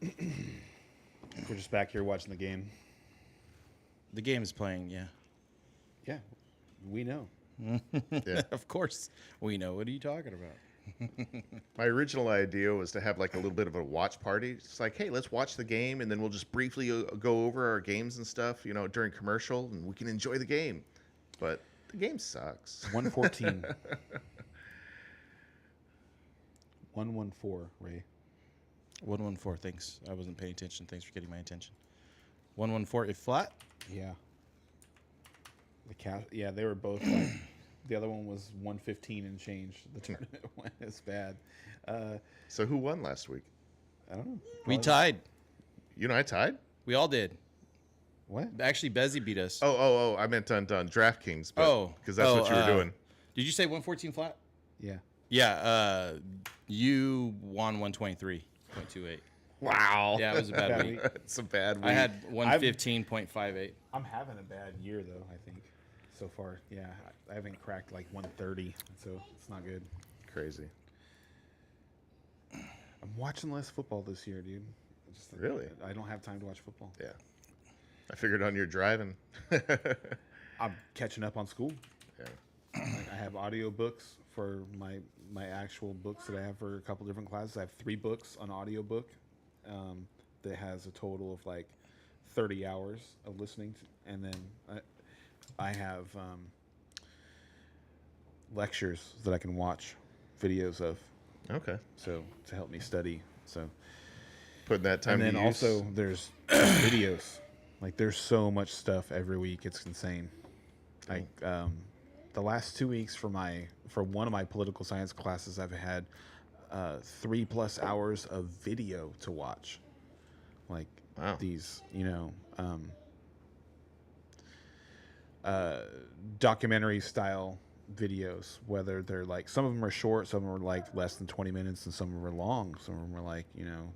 We're just back here watching the game. The game is playing, yeah. Yeah, we know. Yeah. Of course we know. What are you talking about? My original idea was to have like a little bit of a watch party. It's like, hey, let's watch the game, and then we'll just briefly go over our games and stuff, during commercial, and we can enjoy the game. But the game sucks. 114. 114, Ray. 114, thanks. I wasn't paying attention. Thanks for getting my attention. 114, if flat? Yeah. Yeah, they were both like. The other one was 115 and change. The tournament went as bad. So who won last week? I don't know. We Probably- tied. I tied? We all did. What? Actually, Bezzy beat us. Oh, I meant on DraftKings. Because that's what you were doing. Did you say 114 flat? Yeah. Yeah, you won 123.28. Wow. Yeah, it was a bad week. It's a bad week. I had 115.58. I'm having a bad year though. I think so far. Yeah, I haven't cracked like 130, so it's not good. Crazy. I'm watching less football this year, dude. Really? I don't have time to watch football. Yeah. I figured on your driving. I'm catching up on school. Yeah. Like, I have audiobooks for my actual books that I have for a couple different classes. I have 3 books on audiobook that has a total of like 30 hours of listening to, and then I have lectures that I can watch videos of, Okay. so to help me study. So Putting that time and then to use. also there's videos. Like there's so much stuff every week. It's insane. Like the last 2 weeks for one of my political science classes, I've had 3+ hours of video to watch. Like Wow. these, documentary style videos, whether they're like, some of them are short, some of them are like less than 20 minutes, and some of them are long. Some of them are like,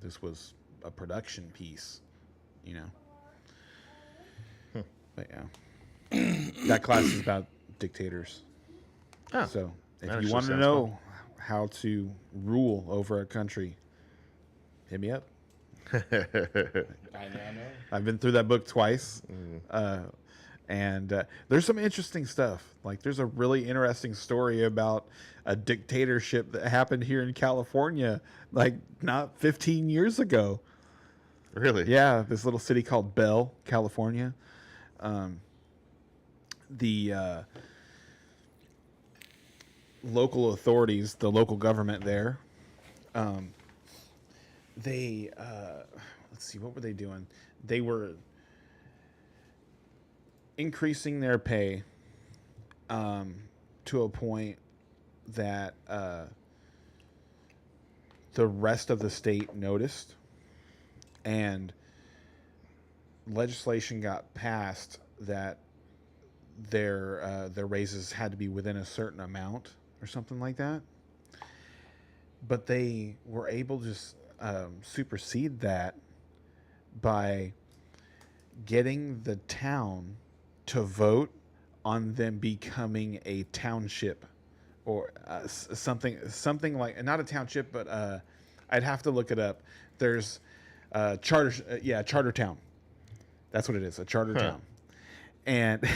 this was a production piece, But yeah, that class is about dictators. Oh, So that if you actually want to sounds know how to rule over a country, hit me up. I know. I've been through that book twice. And there's some interesting stuff. Like there's a really interesting story about a dictatorship that happened here in California, like not 15 years ago. Really? Yeah, this little city called Bell, California. The local authorities, the local government there, they let's see, what were they doing? They were increasing their pay to a point that the rest of the state noticed, and legislation got passed that their raises had to be within a certain amount or something like that. But they were able to supersede that by getting the town to vote on them becoming a township, or something like, not a township, but I'd have to look it up. There's charter town. That's what it is, a charter town. And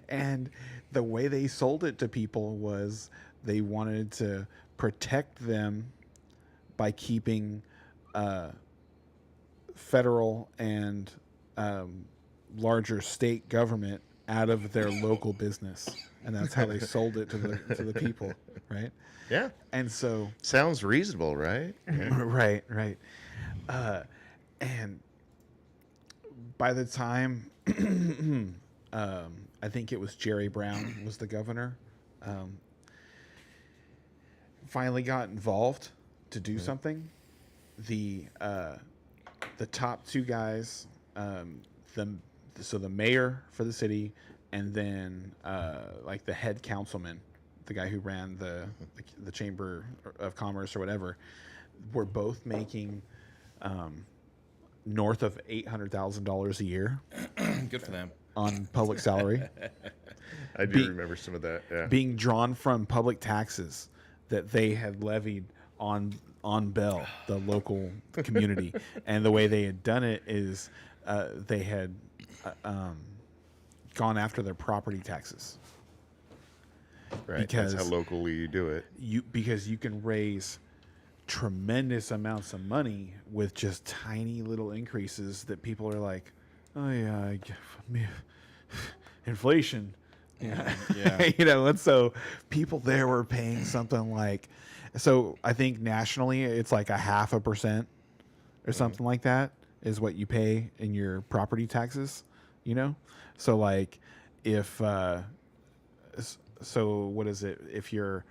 and the way they sold it to people was they wanted to protect them by keeping federal and larger state government out of their local business, and that's how they sold it to the people, right? Yeah. And so Sounds reasonable, right? Yeah. right. And by the time I think it was Jerry Brown was the governor, finally got involved to do something. The top 2 guys, the mayor for the city, and then like the head councilman, the guy who ran the Chamber of Commerce or whatever, were both making north of $800,000 a year Good for them. on public salary, I do remember some of that. Yeah. being drawn from public taxes that they had levied on Bell, the local community, and the way they had done it is they had gone after their property taxes. Right. Because that's how locally you do it. Because you can raise tremendous amounts of money with just tiny little increases that people are like, oh yeah, inflation. Yeah. Yeah. And so people there were paying something like, so I think nationally it's like 0.5% or something like that is what you pay in your property taxes, So like if, so what is it? If your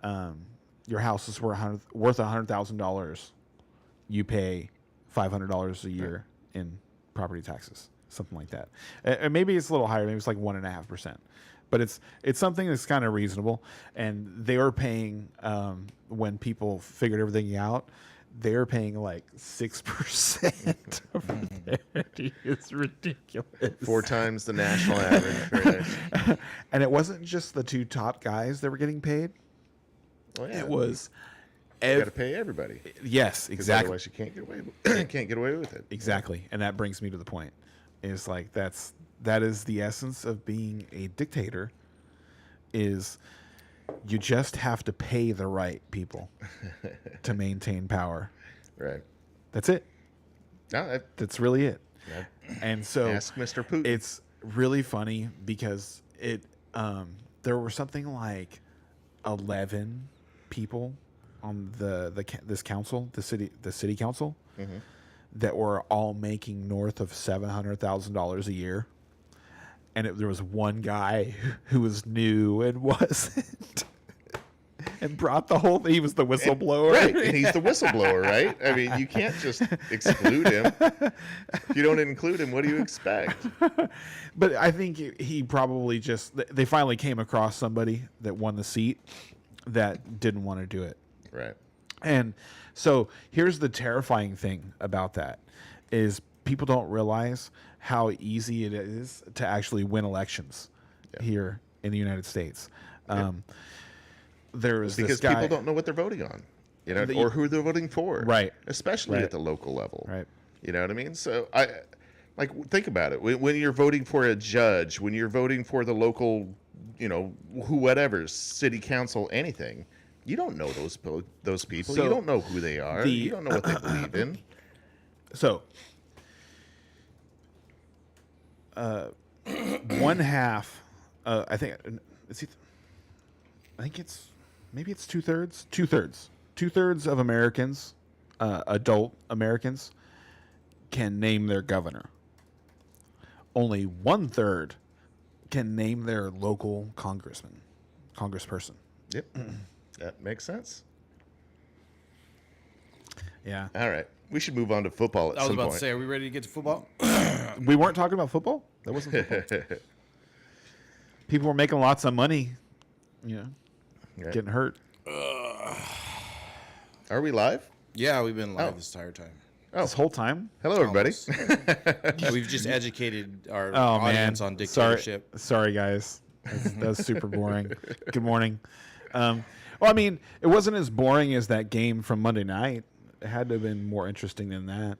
house is worth $100,000, you pay $500 a year in property taxes, something like that. And maybe it's a little higher. Maybe it's like 1.5%, but it's something that's kind of reasonable. And they were paying when people figured everything out. They're paying like 6% over there. It's ridiculous. 4 times the national average. Very nice. And it wasn't just the 2 top guys that were getting paid. Oh, yeah. It was. You got to pay everybody. Yes, 'Cause exactly. Otherwise, you can't get away with it. Exactly, and that brings me to the point. Is like that is the essence of being a dictator. Is you just have to pay the right people to maintain power. Right. That's it. No, That's really it. that, And so ask Mr. Putin. it's really funny because there were something like 11 people on this council, the city council, that were all making north of $700,000 a year, and there was one guy who was new and wasn't, and brought the whole. He was the whistleblower, Right, and he's the whistleblower, right? I mean, you can't just exclude him. If you don't include him, what do you expect? But I think he probably they finally came across somebody that won the seat that didn't want to do it. Right. And so here's the terrifying thing about that is people don't realize how easy it is to actually win elections here in the United States. There is Because this guy, people don't know what they're voting on, or who they're voting for. Right. Especially Right. at the local level. Right. You know what I mean? So think about it. When you're voting for a judge, when you're voting for the local, whatever, city council, anything, you don't know those people. So you don't know who they are. You don't know what they believe in. So, one half, I think it's maybe it's 2/3. 2/3 of Americans, adult Americans, can name their governor. Only 1/3 can name their local congressperson. Yep. That makes sense. Yeah. All right. We should move on to football at I was some about point. to say, are we ready to get to football? We weren't talking about football. That wasn't football. People were making lots of money, Right. getting hurt. Are we live? Yeah, we've been live Oh. this entire time. This whole time. Hello, everybody. We've just educated our Oh man, audience on dictatorship. Sorry guys, that was super boring. Good morning. Well, I mean, it wasn't as boring as that game from Monday night. It had to have been more interesting than that.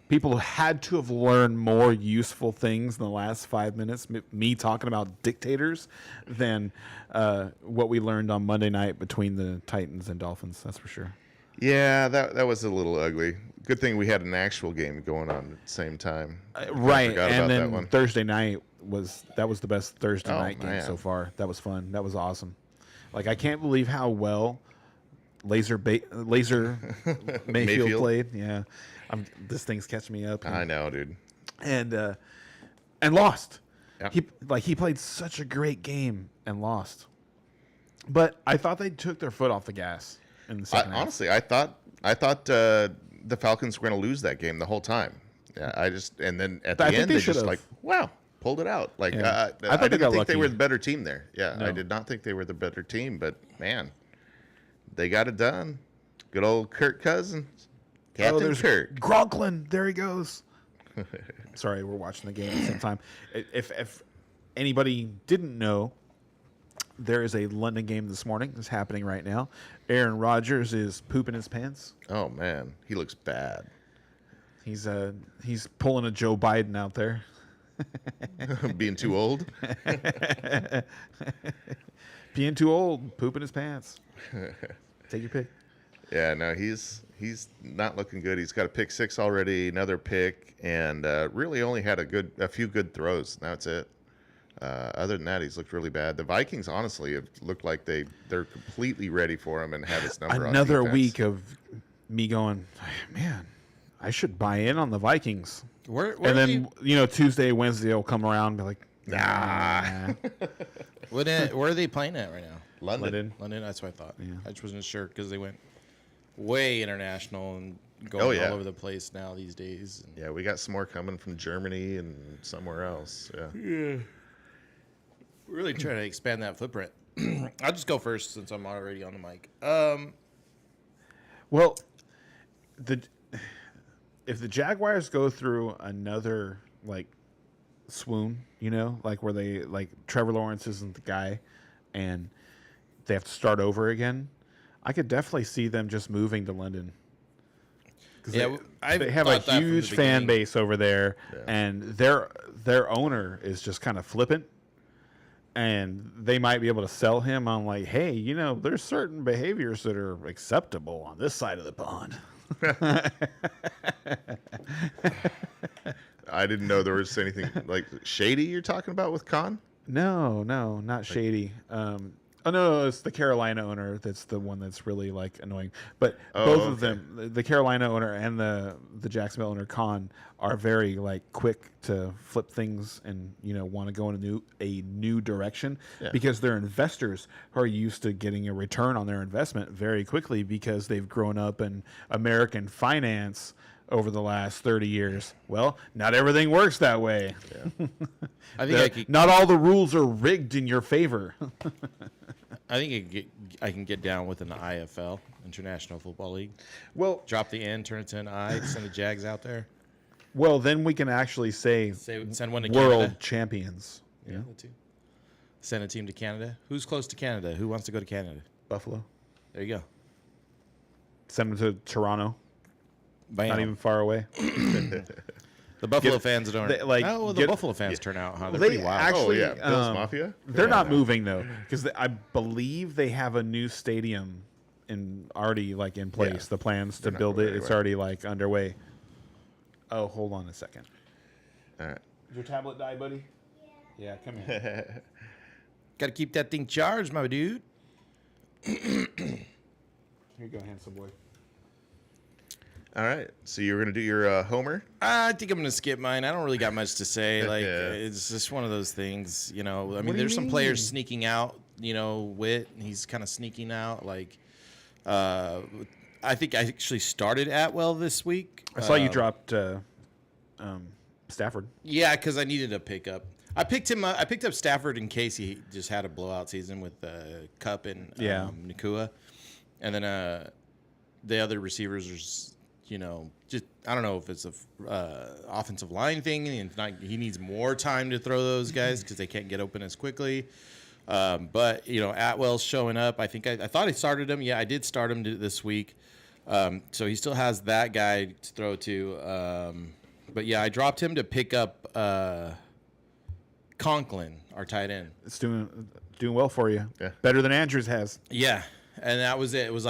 People had to have learned more useful things in the last 5 minutes, me talking about dictators, than what we learned on Monday night between the Titans and Dolphins. That's for sure. Yeah, that was a little ugly. Good thing we had an actual game going on at the same time. Right, forgot and about that then one. Thursday night was the best Thursday Oh, night game man. so far. That was fun. That was awesome. Like I can't believe how well Laser Mayfield Mayfield. played. Yeah, this thing's catching me up. I know, dude. And lost. Yep. He played such a great game and lost. But I thought they took their foot off the gas in the second half. Honestly, I thought the Falcons were going to lose that game the whole time. Yeah, and then at the I think end they they just should've. like, wow, pulled it out. Like Yeah. I I thought they didn't got think they lucky. were the better team there. Yeah, I No. did not think they were the better team, but man, they got it done. Good old Kirk Cousins, Captain there's Kirk. Gronklin. There he goes. Sorry, we're watching the game at the same time. If anybody didn't know, there is a London game this morning that's happening right now. Aaron Rodgers is pooping his pants. Oh man, he looks bad. He's pulling a Joe Biden out there. Being too old. Being too old, pooping his pants. Take your pick. Yeah, no, he's not looking good. He's got a pick six already, another pick, and really only had a few good throws. That's it. Other than that, he's looked really bad. The Vikings, honestly, have looked like they're completely ready for him and have his number. Another on defense. week of me going, man, I should buy in on the Vikings. Where And then Tuesday, Wednesday will come around and be like, nah. where are they playing at right now? London. London, that's what I thought. Yeah. I just wasn't sure because they went way international and going Oh, yeah. all over the place now these days. And Yeah, we got some more coming from Germany and somewhere else. Yeah. we're really trying to expand that footprint. I'll just go first since I'm already on the mic. Well, if the Jaguars go through another swoon, where they Trevor Lawrence isn't the guy, and they have to start over again, I could definitely see them just moving to London. Yeah, They have a huge fan base over there, and their owner is just kind of flippant. And they might be able to sell him on hey, there's certain behaviors that are acceptable on this side of the pond. I didn't know there was anything shady you're talking about with Khan. No, not shady. No, it's the Carolina owner that's the one that's really annoying. But both of them, the Carolina owner and the Jacksonville owner, Khan, are very quick to flip things and want to go in a new direction because their investors are used to getting a return on their investment very quickly because they've grown up in American finance over the last 30 years. Well, not everything works that way. Yeah. I think not all the rules are rigged in your favor. I think I can get down with an IFL, International Football League. Well, Drop the N, turn it to an I, send the Jags out there. well, then we can actually say Send one to world Canada. champions. Yeah, the two. Send a team to Canada. Who's close to Canada? Who wants to go to Canada? Buffalo. There you go. Send them to Toronto. Bam. Not even far away. The Buffalo fans don't. The Buffalo fans turn out, huh? They're pretty wild. Actually, Bills Mafia. They're not moving though, because I believe they have a new stadium already in place. Yeah. The plans to not build going it. It's already underway. Oh, hold on a second. All right. Did your tablet die, buddy? Yeah, come here. Got to keep that thing charged, my dude. Here you go, handsome boy. All right. So you were gonna do your Homer? I think I'm gonna skip mine. I don't really got much to say. Yeah. It's just one of those things, I mean, do you there's some players mean? sneaking out. Witt, he's kind of sneaking out. I think I actually started Atwell this week. I saw you dropped Stafford. Yeah, because I needed a pickup. I picked him up. I picked up Stafford in case he just had a blowout season with Cup and Nakua, and then the other receivers are just I don't know if it's a offensive line thing, and he needs more time to throw those guys because they can't get open as quickly. But Atwell's showing up. I think I thought I started him. Yeah, I did start him this week. So he still has that guy to throw to. But yeah, I dropped him to pick up Conklin, our tight end. It's doing well for you. Yeah. Better than Andrews has. Yeah, and that was it. It was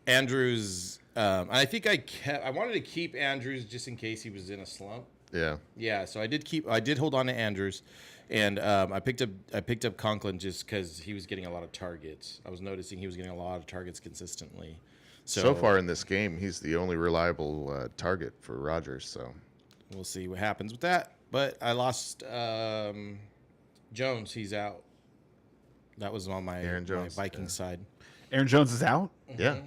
Andrews. I think I wanted to keep Andrews just in case he was in a slump. Yeah. Yeah, so I did hold on to Andrews, and I picked up Conklin just because he was getting a lot of targets. I was noticing he was getting a lot of targets consistently. So far in this game, he's the only reliable target for Rodgers. So we'll see what happens with that. But I lost Jones. He's out. That was on my Vikings side. Aaron Jones is out? Yeah.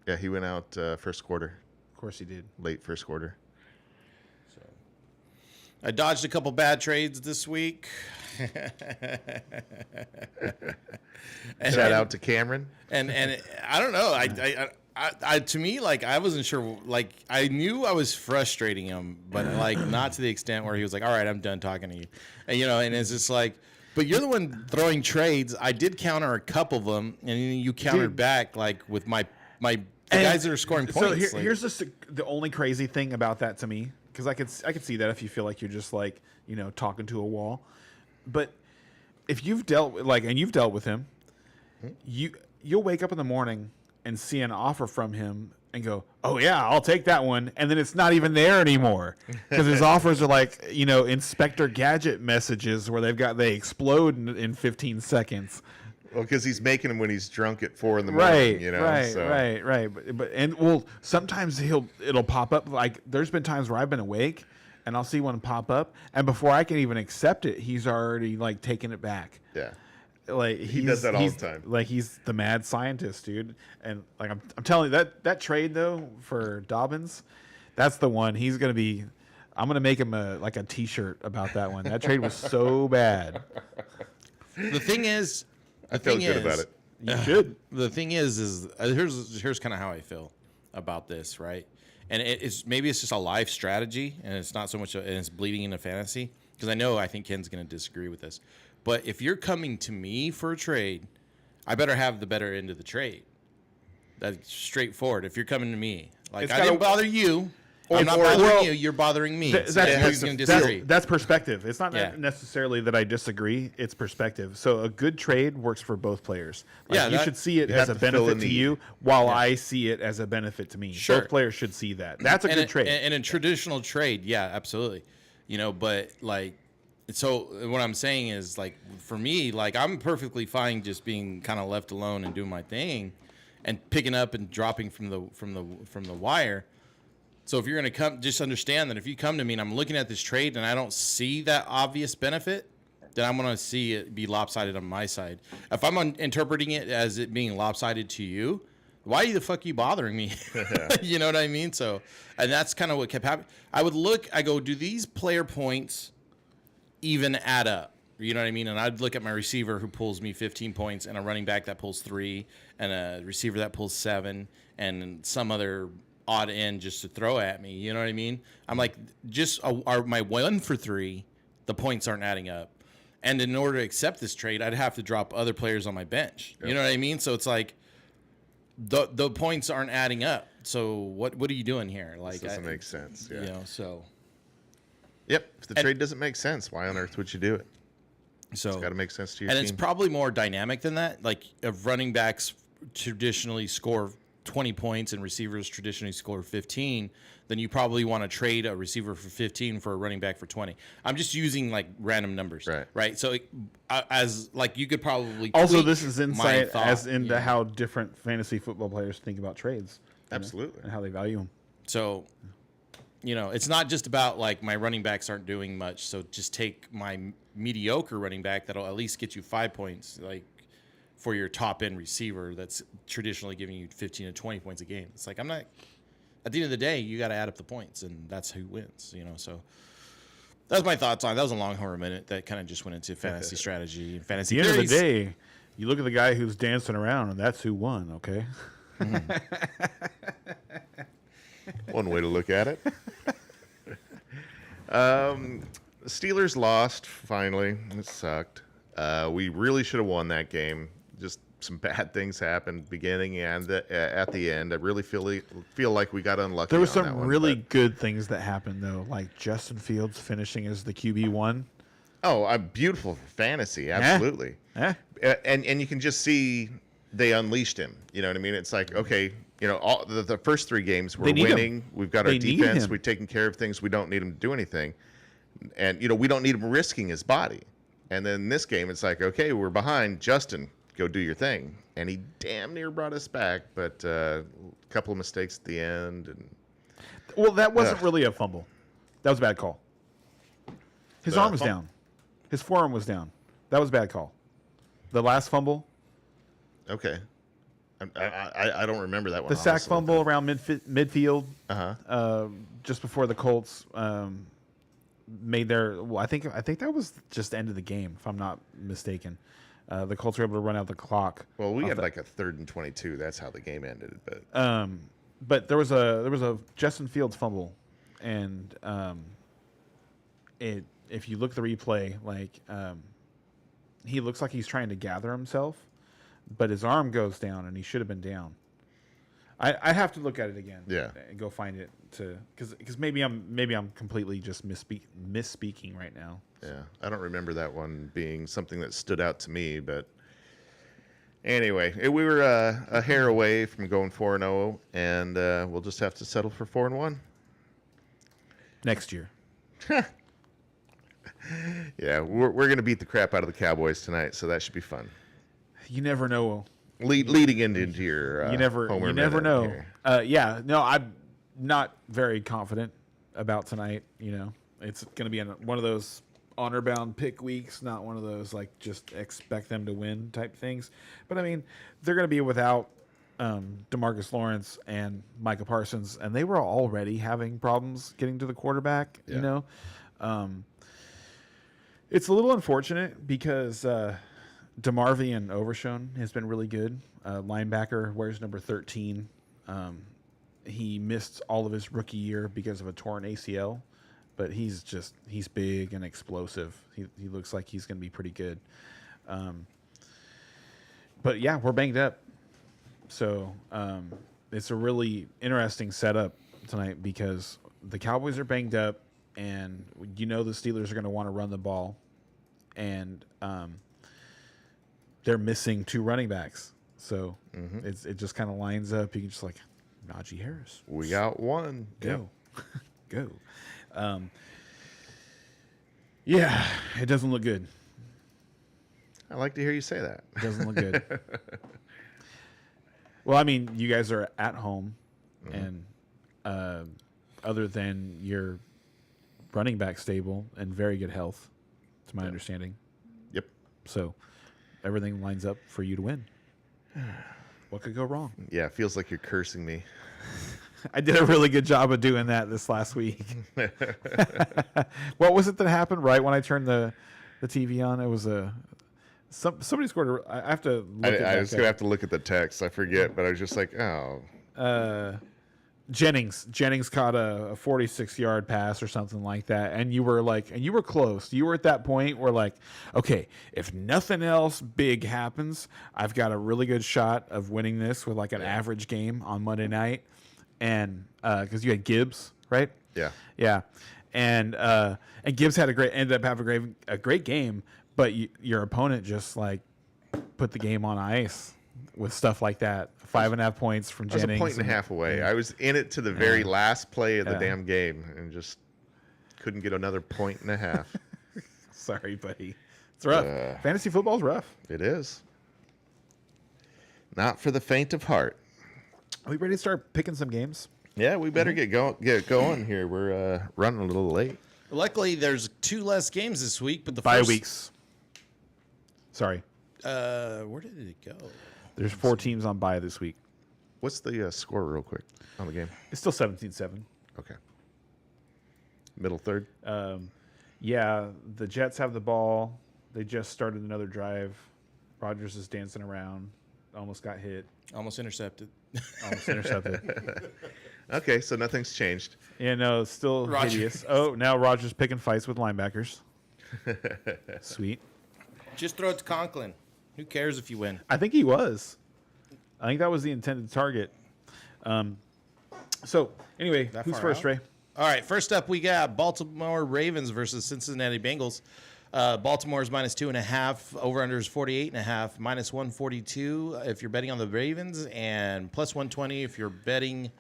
Yeah, he went out first quarter. Of course he did. Late first quarter. So I dodged a couple bad trades this week. Shout out to Cameron. And I don't know. I to me, I wasn't sure. I knew I was frustrating him, but not to the extent where he was like, "All right, I'm done talking to you," and and it's just But you're the one throwing trades. I did counter a couple of them, and you countered back like with my the guys that are scoring points. So here's the only crazy thing about that to me, because I could see that if you feel like you're just like talking to a wall, but if you've dealt with him, you'll wake up in the morning and see an offer from him and go, oh yeah, I'll take that one, and then it's not even there anymore because his offers are like Inspector Gadget messages where they explode in 15 seconds. Well, because he's making them when he's drunk at 4 a.m. Right. But sometimes it'll pop up. Like there's been times where I've been awake and I'll see one pop up, and before I can even accept it, he's already like taking it back. Yeah. Like he does that all the time. Like he's the mad scientist, dude. And like I'm telling you that trade though for Dobbins, that's the one he's gonna be. I'm gonna make him a T-shirt about that one. That trade was so bad. The thing is, I feel good about it. You should. The thing is here's kind of how I feel about this, right? And it's just a life strategy, and it's not so much, and it's bleeding into fantasy. Because I think Ken's gonna disagree with this. But if you're coming to me for a trade, I better have the better end of the trade. That's straightforward. If you're coming to me, like I didn't bother you, I'm not bothering you. You're bothering me. Who's going to disagree? That's perspective. It's not necessarily that I disagree. It's perspective. So a good trade works for both players. Like, you should see it as a benefit to you, while I see it as a benefit to me. Sure. Both players should see that. That's a good trade. And a traditional trade, yeah, absolutely. But like. So what I'm saying is, like, for me, like, I'm perfectly fine just being kind of left alone and doing my thing, and picking up and dropping from the wire. So if you're gonna come, just understand that if you come to me and I'm looking at this trade and I don't see that obvious benefit, then I'm gonna see it be lopsided on my side. If I'm interpreting it as it being lopsided to you, why the fuck are you bothering me? You know what I mean? So, and that's kind of what kept happening. I go, do these player points even add up? You know what I mean? And I'd look at my receiver who pulls me 15 points, and a running back that pulls 3, and a receiver that pulls 7, and some other odd end just to throw at me. You know what I mean? I'm like, are my 1 for 3, the points aren't adding up. And in order to accept this trade, I'd have to drop other players on my bench. Yep. You know what I mean? So it's like the points aren't adding up. So what are you doing here? Like, this doesn't make sense. Yeah. So. Yep. If the trade doesn't make sense, why on earth would you do it? So it's got to make sense to your team. And it's probably more dynamic than that. Like, if running backs traditionally score 20 points and receivers traditionally score 15, then you probably want to trade a receiver for 15 for a running back for 20. I'm just using like random numbers, right? So as like you could probably also this is insight as into how different fantasy football players think about trades, absolutely, and how they value them. So. It's not just about like my running backs aren't doing much. So just take my mediocre running back that'll at least get you 5 points, like for your top end receiver that's traditionally giving you 15 to 20 points a game. It's like, I'm not, at the end of the day, you got to add up the points, and that's who wins, So that's my thoughts on it. That was a long horror minute that kind of just went into fantasy strategy and fantasy At the theories. end of the day, you look at the guy who's dancing around, and that's who won, okay? One way to look at it. The Steelers lost, finally. It sucked. We really should have won that game. Just some bad things happened beginning and at the end. I really feel like we got unlucky. There were some really good things that happened, though, like Justin Fields finishing as the QB1. Oh, beautiful fantasy, absolutely. And you can just see they unleashed him. You know what I mean? It's like, okay, all the first 3 games we're winning. We've got our defense. We've taken care of things. We don't need him to do anything. And, we don't need him risking his body. And then this game, it's like, okay, we're behind. Justin, go do your thing. And he damn near brought us back, but a couple of mistakes at the end. Well, that wasn't really a fumble. That was a bad call. His arm was down. His forearm was down. That was a bad call. The last fumble. Okay. I don't remember that one. The sack fumble around midfield, just before the Colts made their. Well, I think that was just the end of the game, if I'm not mistaken. The Colts were able to run out the clock. Well, we had like a 3rd and 22. That's how the game ended. But there was a Justin Fields fumble, and if you look at the replay, like he looks like he's trying to gather himself, but his arm goes down, and he should have been down. I have to look at it again. Yeah. And go find it because maybe I'm completely just misspeaking right now. Yeah, I don't remember that one being something that stood out to me, but anyway, we were a hair away from going 4-0, and we'll just have to settle for 4-1 Next year. Yeah, we're gonna beat the crap out of the Cowboys tonight, so that should be fun. You never know. Leading into your You never know. here. Yeah, no, I'm not very confident about tonight. You know, it's going to be one of those honor bound pick weeks, not one of those like just expect them to win type things. But I mean, they're going to be without DeMarcus Lawrence and Micah Parsons, and they were already having problems getting to the quarterback. Yeah. You know, it's a little unfortunate because DeMarvion Overshown has been really good. Linebacker, wears number 13. He missed all of his rookie year because of a torn ACL, but he's big and explosive. He looks like he's going to be pretty good. But yeah, we're banged up. So it's a really interesting setup tonight because the Cowboys are banged up, and the Steelers are going to want to run the ball, and they're missing 2 running backs. So it just kind of lines up. You can just like Najee Harris. We got one. Go. Go. Yeah, it doesn't look good. I like to hear you say that. It doesn't look good. Well, I mean, you guys are at home, and other than your running back stable and very good health, to my understanding. Yep. So everything lines up for you to win. What could go wrong? Yeah, it feels like you're cursing me. I did a really good job of doing that this last week. What was it that happened right when I turned the TV on? It was somebody scored. I have to look I was going to have to look at the text. I forget, but I was just like, oh. Jennings caught a 46-yard pass or something like that, and you were close. You were at that point where like, okay, if nothing else big happens, I've got a really good shot of winning this with like an average game on Monday night, and because you had Gibbs, right? Yeah. And Gibbs ended up having a great game, but your opponent just like put the game on ice with stuff like that. 5.5 points from Jennings. I was a point and a half away. I was in it to the very last play of the damn game and just couldn't get another point and a half. Sorry, buddy. It's rough. Fantasy football's rough. It is. Not for the faint of heart. Are we ready to start picking some games? Yeah, we better get going here. We're running a little late. Luckily, there's 2 less games this week, but the Bye first weeks. Sorry. Where did it go? There's 4 teams on bye this week. What's the score real quick on the game? It's still 17-7. Okay. Middle third? Yeah, the Jets have the ball. They just started another drive. Rodgers is dancing around. Almost got hit. Almost intercepted. Okay, so nothing's changed. Yeah, no, it's still hideous. Oh, now Rodgers picking fights with linebackers. Sweet. Just throw it to Conklin. Who cares if you win? I think he was. I think that was the intended target. So, anyway, who's first, Ray? All right, first up, we got Baltimore Ravens versus Cincinnati Bengals. Baltimore's -2.5. Over-under is 48.5. -142 if you're betting on the Ravens, and +120 if you're betting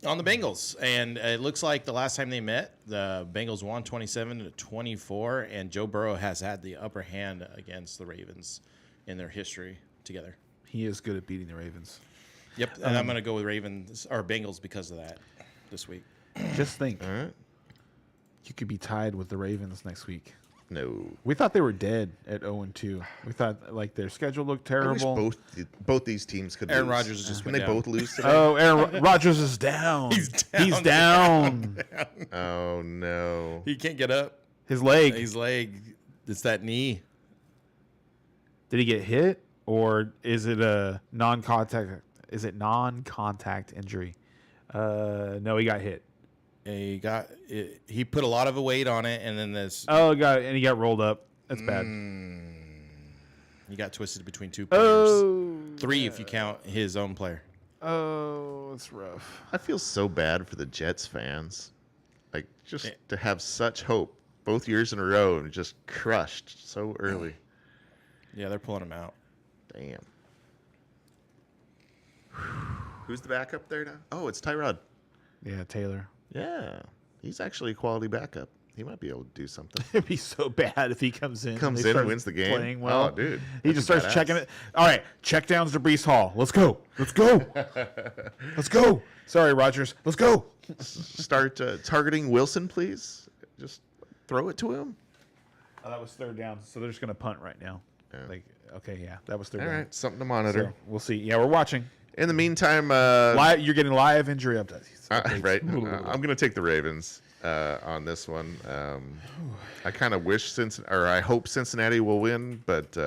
on the Bengals. And it looks like the last time they met, the Bengals won 27-24, and Joe Burrow has had the upper hand against the Ravens in their history together. He is good at beating the Ravens. Yep, and I'm going to go with Ravens or Bengals because of that this week. Just think, All right. you could be tied with the Ravens next week. No. We thought they were dead at 0-2. We thought like their schedule looked I wish terrible. both these teams could Aaron lose. Rodgers just Can went they down. both lose today? Oh, Aaron Rodgers is down. He's down. Oh, no. He can't get up. His leg. His leg. It's that knee. Did he get hit, or is it a non-contact? Is it non-contact injury? No, he got hit. He put a lot of weight on it, and then this. Oh, got and he got rolled up. That's bad. He got twisted between 2 players. Oh, 3 if you count his own player. oh, it's rough. I feel so bad for the Jets fans. Like, just to have such hope both years in a row and just crushed so early. Yeah, they're pulling him out. Damn. Who's the backup there now? Oh, it's Tyrod. Yeah, Taylor. Yeah. He's actually a quality backup. He might be able to do something. It'd be so bad if he comes in. Comes they in and start wins the game. Playing well. Oh, dude. He just starts checking it. All right, check downs to Brees Hall. Let's go. Let's go. Let's go. Sorry, Rodgers. Let's go. Start targeting Wilson, please. Just throw it to him. Oh, that was third down, so they're just gonna punt right now. Yeah. Like, okay, yeah, that was third All down. right, something to monitor. So we'll see. Yeah, we're watching. In the meantime, You're getting live injury updates. right? I'm going to take the Ravens on this one. I kind of I hope Cincinnati will win, but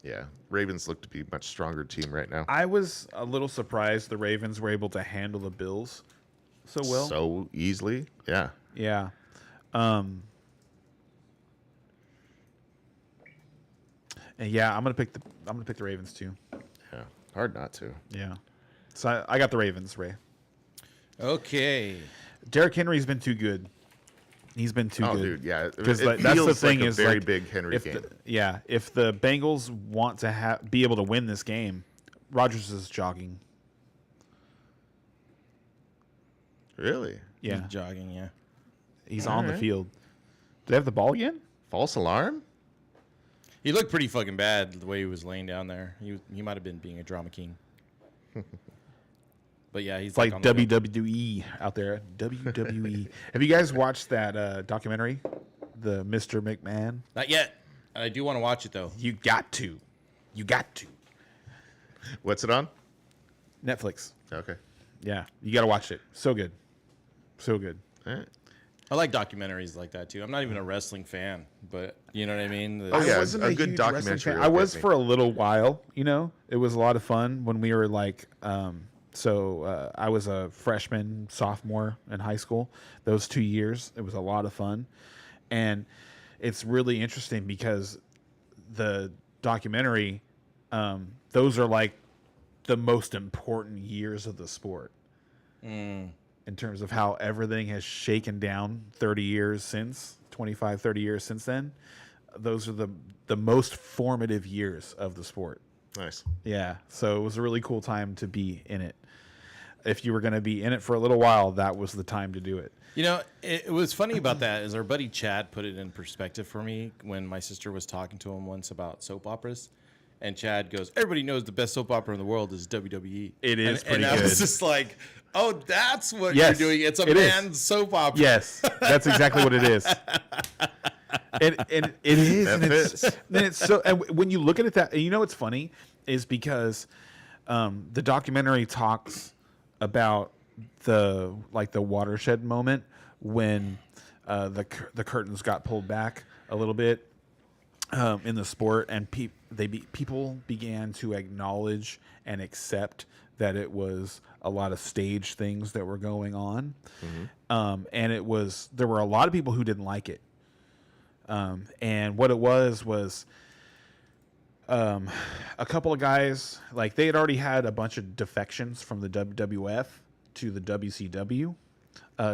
yeah, Ravens look to be a much stronger team right now. I was a little surprised the Ravens were able to handle the Bills so well. So easily, yeah. Yeah. And yeah, I'm gonna pick the Ravens too. Yeah, hard not to. Yeah. So I got the Ravens, Ray. Okay. Derrick Henry's been too good. He's been too good. Oh, dude, yeah. Because It that's the feels thing like a is very like, big Henry if game. if the Bengals want to be able to win this game, Rodgers is jogging. Really? Yeah, He's jogging, yeah. he's All on the right. field. Do they have the ball again? False alarm? He looked pretty fucking bad the way he was laying down there. He might have been being a drama king. But yeah, he's It's like on the field. WWE out there. WWE. Have you guys watched that documentary, the Mr. McMahon? Not yet. I do want to watch it though. You got to. You got to. What's it on? Netflix. Okay. Yeah, you got to watch it. So good. So good. All right. I like documentaries like that too. I'm not even a wrestling fan, but you know what I mean. Oh, yeah, I wasn't a a good huge documentary wrestling fan. will I was get me. for a little while, you know. It was a lot of fun when we were like I was a freshman, sophomore in high school. Those 2 years, it was a lot of fun. And it's really interesting because the documentary, those are like the most important years of the sport. In terms of how everything has shaken down 30 years since, 25, 30 years since then. Those are the most formative years of the sport. Nice. Yeah, so it was a really cool time to be in it. If you were going to be in it for a little while, that was the time to do it. You know, it was funny about that is our buddy Chad put it in perspective for me when my sister was talking to him once about soap operas. And Chad goes, everybody knows the best soap opera in the world is WWE. It is pretty and I was good. just like, oh, that's what Yes, you're doing. It's a it is. man's soap opera. Yes, that's exactly what it is. And it is, That and fits. it's so. And when you look at it, that you know, what's funny is because the documentary talks about the watershed moment when the curtains got pulled back a little bit in the sport, and people began to acknowledge and accept that it was a lot of stage things that were going on, and there were a lot of people who didn't like it. And what it was a couple of guys, like they had already had a bunch of defections from the WWF to the WCW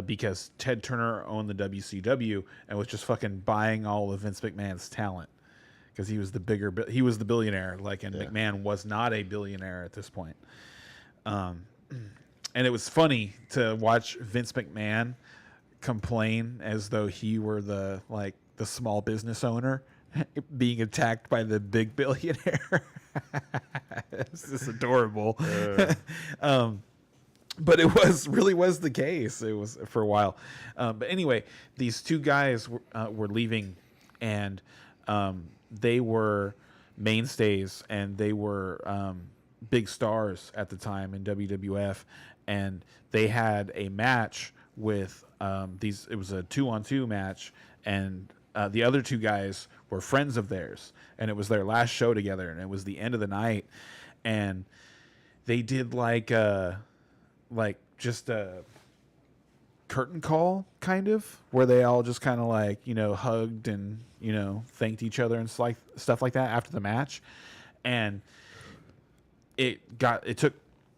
because Ted Turner owned the WCW and was just fucking buying all of Vince McMahon's talent because he was the billionaire, like, and McMahon was not a billionaire at this point. And it was funny to watch Vince McMahon complain as though he were the small business owner being attacked by the big billionaire. It's just adorable. But it really was the case. It was for a while. But anyway, these two guys were leaving, and they were mainstays, and they were big stars at the time in WWF, and they had a match with these. It was a 2-on-2 match, and the other two guys were friends of theirs, and it was their last show together, and it was the end of the night, and they did just a curtain call, kind of, where they all just kind of like, hugged and, thanked each other and stuff like that after the match. And it got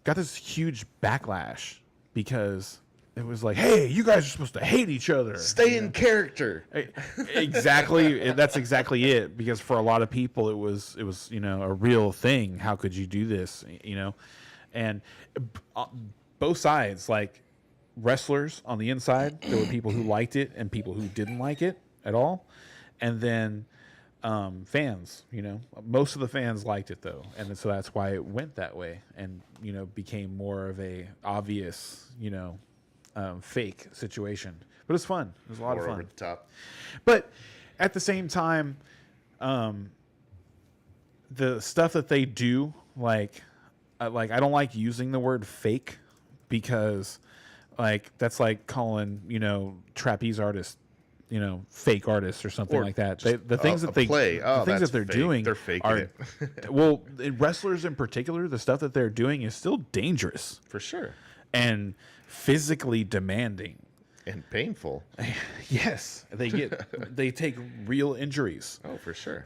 this huge backlash because it was like, hey, you guys are supposed to hate each other. Stay in character. Exactly. That's exactly it. Because for a lot of people, it was, a real thing. How could you do this? And both sides, like wrestlers on the inside, there were people who liked it and people who didn't like it at all. And then fans, most of the fans liked it though. And so that's why it went that way and, became more of a obvious, fake situation. But it was fun. It was a lot of fun. Over the top. But at the same time, the stuff that they do, like I don't like using the word fake because, like, that's like calling trapeze artists, fake artists or something like that. The things that they play. the things that they're fake. doing, they're faking are, it well, wrestlers in particular, the stuff that they're doing is still dangerous for sure and physically demanding and painful. Yes, they take real injuries. Oh, for sure.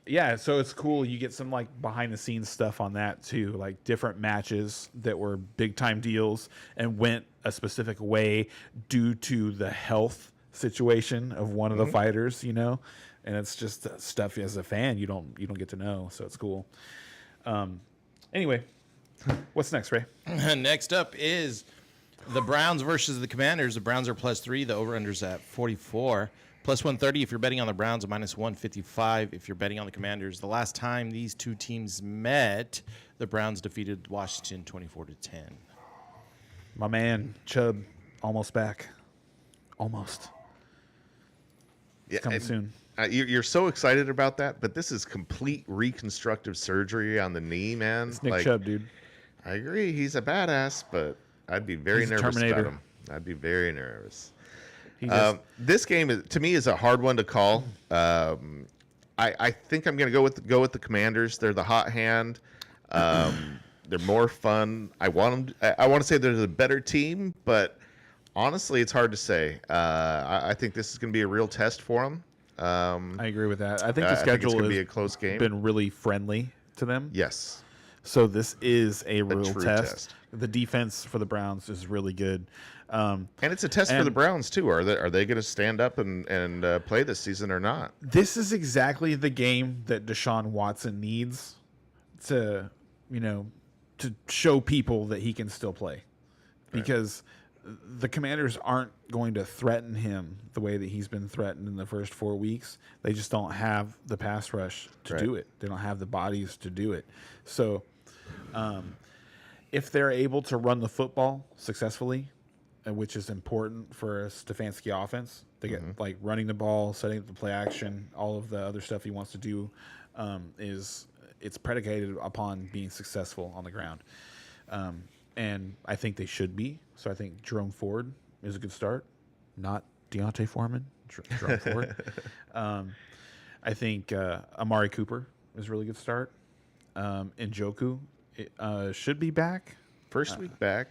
Yeah, so it's cool. You get some like behind the scenes stuff on that too, like different matches that were big time deals and went a specific way due to the health situation of one of the fighters, and it's just stuff as a fan you don't get to know, so it's cool. Anyway, what's next, Ray? Next up is the Browns versus the Commanders. The Browns are +3. The over-under's at 44. +130 if you're betting on the Browns, -155 if you're betting on the Commanders. The last time these two teams met, the Browns defeated Washington 24-10. My man Chubb almost back. Almost. Yeah, Coming soon. You're so excited about that, but this is complete reconstructive surgery on the knee, man. It's Nick Chubb, dude. I agree. He's a badass, but I'd be very He's a nervous Terminator. about him. I'd be very nervous. This game to me is a hard one to call. I think I'm going to go with the Commanders. They're the hot hand. They're more fun. I want to say they're the better team, but honestly, it's hard to say. I think this is going to be a real test for them. I agree with that. I think the I think it's schedule gonna has be a close game. been really friendly to them. Yes. So this is a real true test. test. The defense for the Browns is really good. And it's a test for the Browns too. Are they going to stand up and play this season or not? This is exactly the game that Deshaun Watson needs to, to show people that he can still play, because the Commanders aren't going to threaten him the way that he's been threatened in the first 4 weeks. They just don't have the pass rush to do it. They don't have the bodies to do it. So, if they're able to run the football successfully, which is important for a Stefanski offense, they get like running the ball, setting up the play action, all of the other stuff he wants to do, it's predicated upon being successful on the ground. And I think they should be. So I think Jerome Ford is a good start, not Deontay Foreman. Jerome Ford. I think Amari Cooper is a really good start. Njoku should be back. First week back.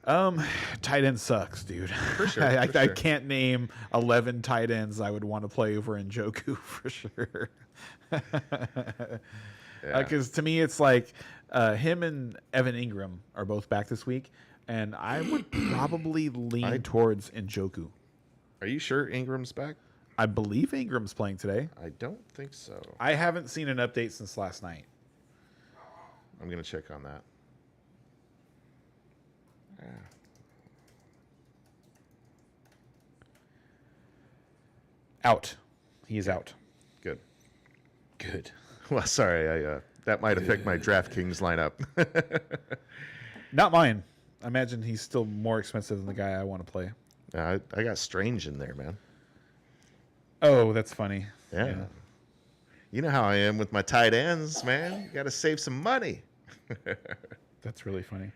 Tight end sucks, dude. For sure. I can't name 11 tight ends I would want to play over Njoku for sure. Because to me, it's like him and Evan Ingram are both back this week, and I would probably lean towards Njoku. Are you sure Ingram's back? I believe Ingram's playing today. I don't think so. I haven't seen an update since last night. I'm going to check on that. Out. He is out. Good. Good. Well, sorry. That might affect my DraftKings lineup. Not mine. I imagine he's still more expensive than the guy I want to play. I got Strange in there, man. Oh, that's funny. Yeah. You know how I am with my tight ends, man. You got to save some money. That's really funny.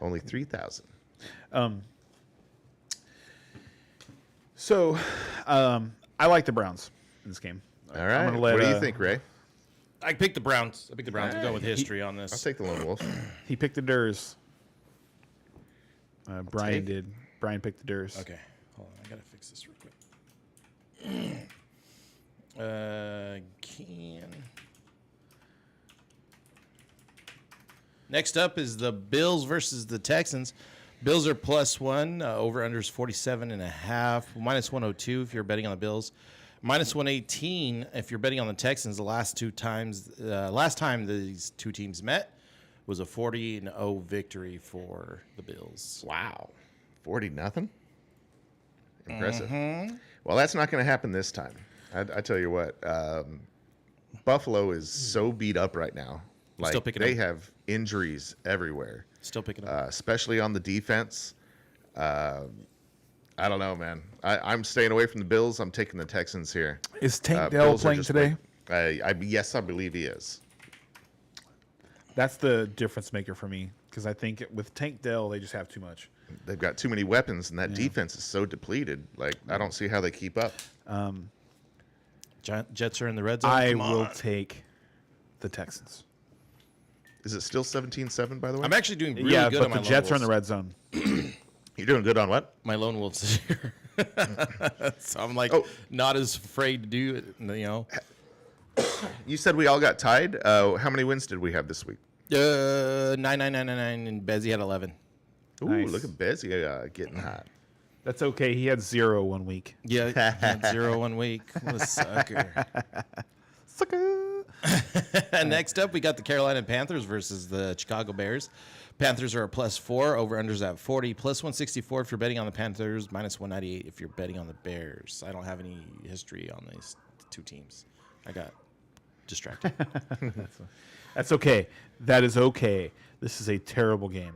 Only 3,000. So, I like the Browns in this game. All right. What do you think, Ray? I picked the Browns. I'm going with history on this. I'll take the Lone Wolf. He picked the Durs. Brian Take? did. Brian picked the Durs. Okay, hold on. I gotta fix this real quick. Next up is the Bills versus the Texans. Bills are +1. Over under is 47.5. -102 if you're betting on the Bills. -118 if you're betting on the Texans. The last time these two teams met was a 40-0 victory for the Bills. Wow. 40-0? Impressive. Well, that's not going to happen this time. I tell you what, Buffalo is so beat up right now. Like, Still picking they up. have injuries everywhere, Still picking up. especially on the defense. I don't know, man. I'm staying away from the Bills. I'm taking the Texans here. Is Tank Dell Bills are playing just today? Yes, I believe he is. That's the difference maker for me because I think with Tank Dell they just have too much. They've got too many weapons, and that defense is so depleted. Like, I don't see how they keep up. Jets are in the red zone. I Come will on. take the Texans. Is it still 17-7, by the way? I'm actually doing really yeah, good but on my the lone Jets are in wolves. the red zone. You're doing good on what? My lone wolves this year. So I'm like not as afraid to do it, you know. You said we all got tied. How many wins did we have this week? 9, and Bezzy had 11. Ooh, Nice. look at Bezzy getting hot. That's okay. He had 0 1 week. Yeah, had 0 1 week. What a sucker. Sucker. And next up, we got the Carolina Panthers versus the Chicago Bears. Panthers are a +4. Over-unders at 40. +164 if you're betting on the Panthers. -198 if you're betting on the Bears. I don't have any history on these two teams. I got distracted. That's okay. That is okay. This is a terrible game.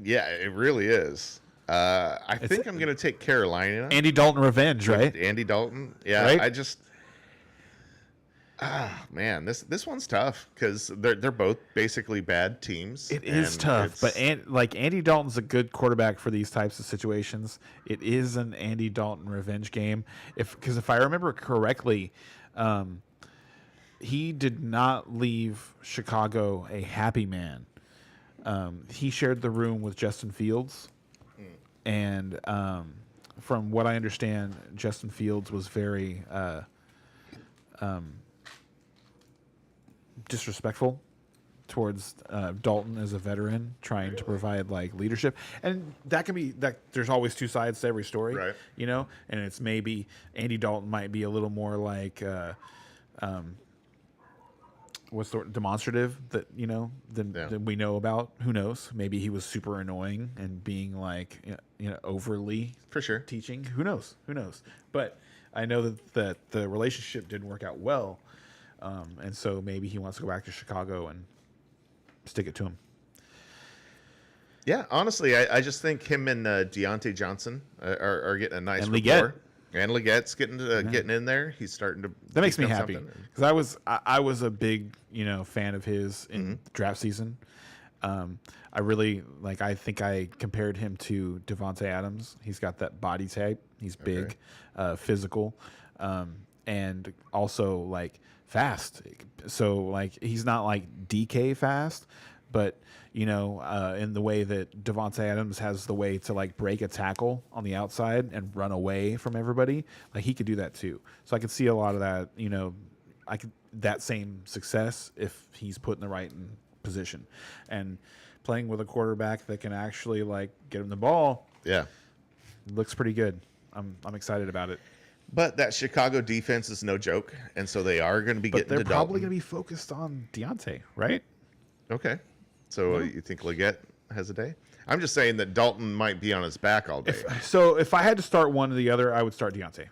Yeah, it really is. I think I'm going to take Carolina. Andy Dalton revenge, right? Andy Dalton. Yeah, Right? I just... man, this one's tough because they're both basically bad teams. It is and tough, but it's- Andy Dalton's a good quarterback for these types of situations. It is an Andy Dalton revenge game, because if I remember correctly, he did not leave Chicago a happy man. He shared the room with Justin Fields, and from what I understand, Justin Fields was very disrespectful towards Dalton as a veteran trying to provide like leadership, and that can be that there's always two sides to every story, Right. you know, and it's maybe Andy Dalton might be a little more like what's the word, demonstrative than we know about. Who knows, maybe he was super annoying and being like overly for sure. teaching. Who knows, but I know that the relationship didn't work out well. And so maybe he wants to go back to Chicago and stick it to him. Yeah, honestly, I just think him and Deontay Johnson are getting a nice And rapport. Leggett. And Leggett's getting in there. He's starting to. That makes me become happy something. because I was a big fan of his in draft season. I really I think I compared him to Devontae Adams. He's got that body type. He's big, physical, and also fast. So he's not like DK fast, but in the way that Devontae Adams has the way to break a tackle on the outside and run away from everybody, he could do that too. So I could see a lot of that, that same success if he's put in the right position and playing with a quarterback that can actually get him the ball. Yeah. Looks pretty good. I'm excited about it. But that Chicago defense is no joke, and so they are going to be But getting they're to probably Dalton. going to be focused on Deontay, right? Okay. So you think Leggett has a day? I'm just saying that Dalton might be on his back all day. So if I had to start one or the other, I would start Deontay.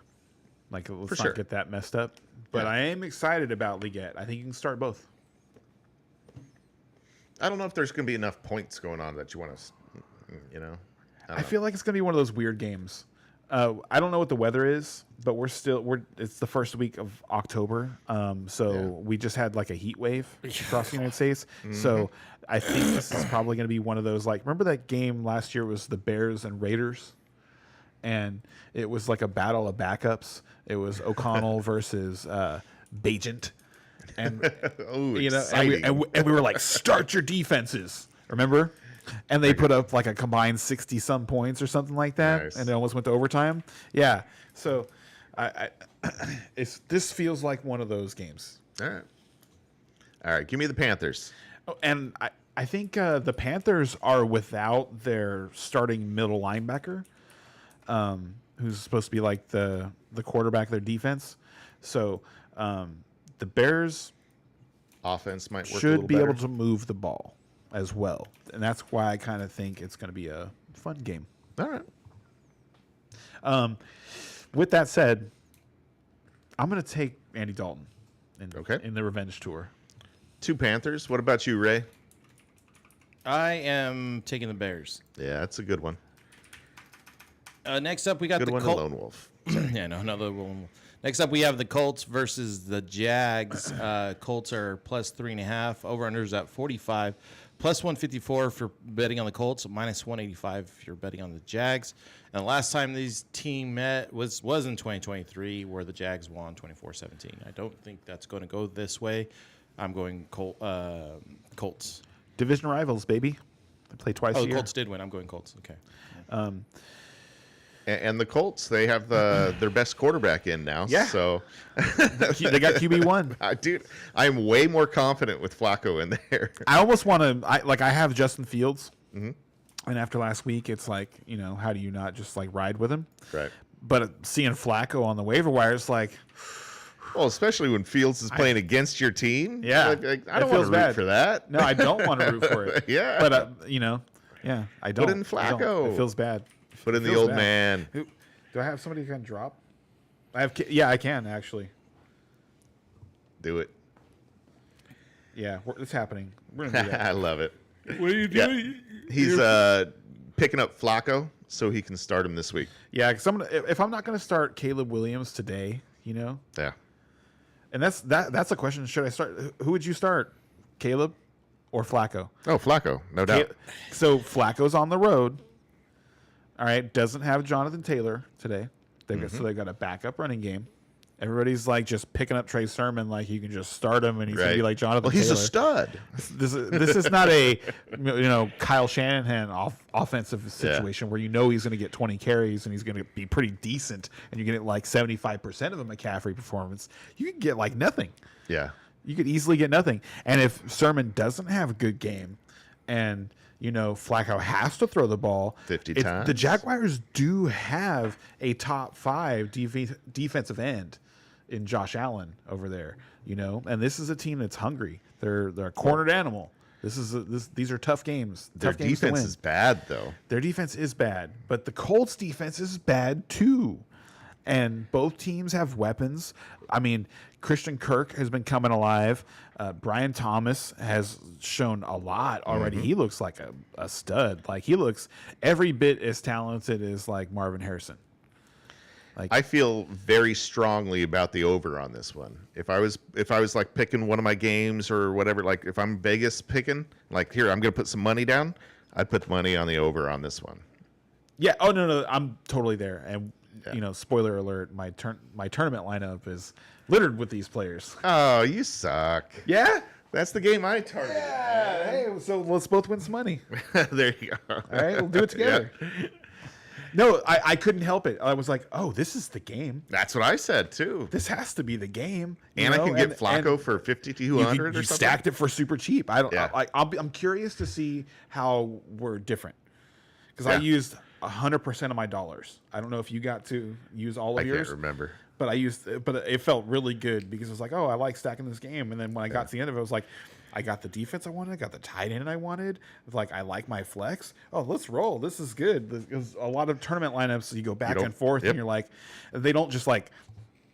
Let's For not sure. get that messed up. But Yeah. I am excited about Leggett. I think you can start both. I don't know if there's going to be enough points going on that you want to, I feel like it's going to be one of those weird games. I don't know what the weather is, but it's the first week of October. We just had a heat wave across the United States. So I think this is probably going to be one of those, remember that game last year was the Bears and Raiders? And it was like a battle of backups. It was O'Connell versus Bajent. And Oh, and exciting. we were like, start your defenses. Remember? And they put up like a combined 60-some points or something like that, Nice. and it almost went to overtime. Yeah. So this feels like one of those games. All right. Give me the Panthers. Oh, and I think the Panthers are without their starting middle linebacker, who's supposed to be like the quarterback of their defense. So the Bears Offense might work should be better. able to move the ball as well. And that's why I kind of think it's going to be a fun game. All right. With that said, I'm going to take Andy Dalton in the revenge tour. 2 Panthers. What about you, Ray? I am taking the Bears. Yeah, that's a good one. Next up, we got Good the one, the Colts. Lone Wolf. Yeah, no, another one. Next up, we have the Colts versus the Jags. Colts are plus 3.5. Over-unders at 45. Plus 154 if you're betting on the Colts. Minus 185 if you're betting on the Jags. And the last time these team met was in 2023, where the Jags won 24-17. I don't think that's going to go this way. I'm going Colts. Division rivals, baby. They play twice a Oh, year. Colts did win. I'm going Colts. Okay. And the Colts, they have their best quarterback in now. Yeah. So, They got QB1. dude, I'm way more confident with Flacco in there. I almost want to. I have Justin Fields, and after last week, it's like, how do you not just like ride with him? Right. But seeing Flacco on the waiver wire is like, Well, especially when Fields is playing against your team. Yeah. Like, It I don't want feels to root bad. for that. no, I don't want to root for it. Yeah. But yeah, I don't. in I don't. Flacco. It feels bad. Put in It the feels old bad. man. Do I have somebody who can drop? Yeah, I can actually. Do it. Yeah, it's happening. We're gonna do that. I love it. What are you Yeah. He's picking up Flacco so he can start him this week. Yeah, because if I'm not going to start Caleb Williams today, Yeah. and that's a question. Should I start? Who would you start, Caleb or Flacco? Oh, Flacco, no doubt. So Flacco's on the road. All right, doesn't have Jonathan Taylor today. So they've got a backup running game. Everybody's like just picking up Trey Sermon, like you can just start him and he's gonna be like Jonathan. Well, he's Taylor. a stud. This is not a Kyle Shanahan offensive situation where he's going to get 20 carries and he's going to be pretty decent and you get like 75% of a McCaffrey performance. You can get like nothing. Yeah. You could easily get nothing. And if Sermon doesn't have a good game and Flacco has to throw the ball 50 times. The Jaguars do have a top 5 defensive end in Josh Allen over there, and this is a team that's hungry. They're a cornered animal. These are tough games. Their Tough games to defense win. is bad, though. Their defense is bad, but the Colts defense is bad too. And both teams have weapons. I mean, Christian Kirk has been coming alive. Brian Thomas has shown a lot already. He looks like a stud. Like he looks every bit as talented as like Marvin Harrison. I feel very strongly about the over on this one. If I was like picking one of my games or whatever, like if I'm Vegas picking, like here I'm gonna put some money down, I'd put the money on the over on this one. Yeah. Oh no, I'm totally there. And spoiler alert: my tournament lineup is littered with these players. Oh, you suck. Yeah. That's the game I targeted. Yeah. Hey, so let's both win some money. There you go. All right, we'll do it together. Yeah. No, I couldn't help it. I was like, oh, this is the game. That's what I said too. This has to be the game. And I can get Flacco for 5,200 or something. You stacked it for super cheap. Yeah. I'm curious to see how we're different because I used 100% of my dollars. I don't know if you got to use all of yours. I can't remember. But it felt really good because it was like, oh, I like stacking this game. And then when I got to the end of it, I was like, I got the defense I wanted. I got the tight end I wanted. It's like, I like my flex. Oh, let's roll. This is good. There's a lot of tournament lineups. You go back and forth and you're like, they don't just like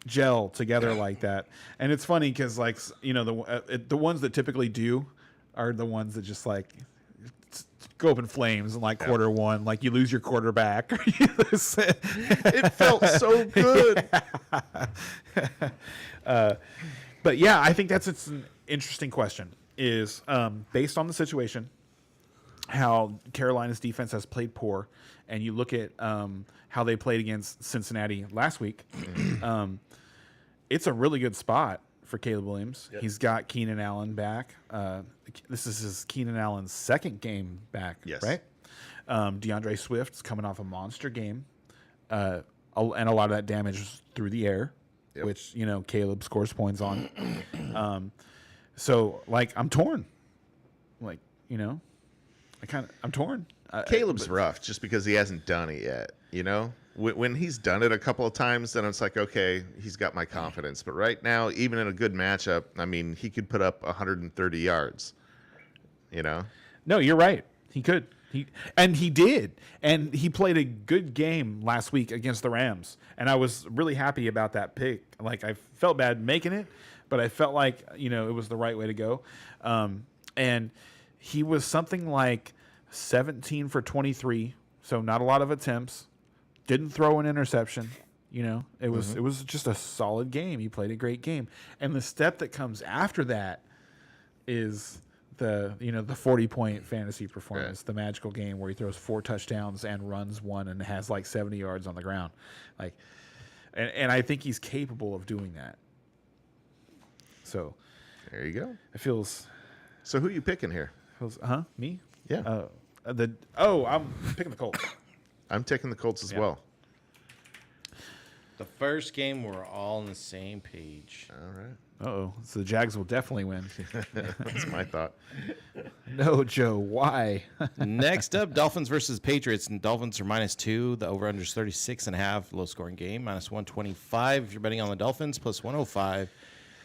gel together like that. And it's funny because like, the ones that typically do are the ones that just like go up in flames in like quarter one, like you lose your quarterback. It felt so good. But yeah, I think it's an interesting question. Is based on the situation, how Carolina's defense has played poor, and you look at how they played against Cincinnati last week. It's a really good spot for Caleb Williams. Yep. He's got Keenan Allen back. This is his Keenan Allen's second game back, Yes. right? DeAndre Swift's coming off a monster game, and a lot of that damage is through the air, Yep. which Caleb scores points on. So like I'm torn, like I'm torn. Caleb's rough just because he hasn't done it yet. When he's done it a couple of times, then it's like, okay, he's got my confidence. But right now, even in a good matchup, I mean, he could put up 130 yards. No, you're right. He could. He did. And he played a good game last week against the Rams. And I was really happy about that pick. Like, I felt bad making it, but I felt like, it was the right way to go. And he was something like 17 for 23, so not a lot of attempts. Didn't throw an interception. It was just a solid game. He played a great game. And the step that comes after that is the 40-point fantasy performance, the magical game where he throws 4 touchdowns and runs 1 and has like 70 yards on the ground. Like, and I think he's capable of doing that. So there you go. It feels. So who are you picking here? Me? Yeah. I'm picking the Colts. I'm taking the Colts as well. The first game, we're all on the same page. All right. Uh-oh. So the Jags will definitely win. That's my thought. No, Joe. Why? Next up, Dolphins versus Patriots. And Dolphins are -2. The over-under is 36.5. Low-scoring game. -125 if you're betting on the Dolphins. +105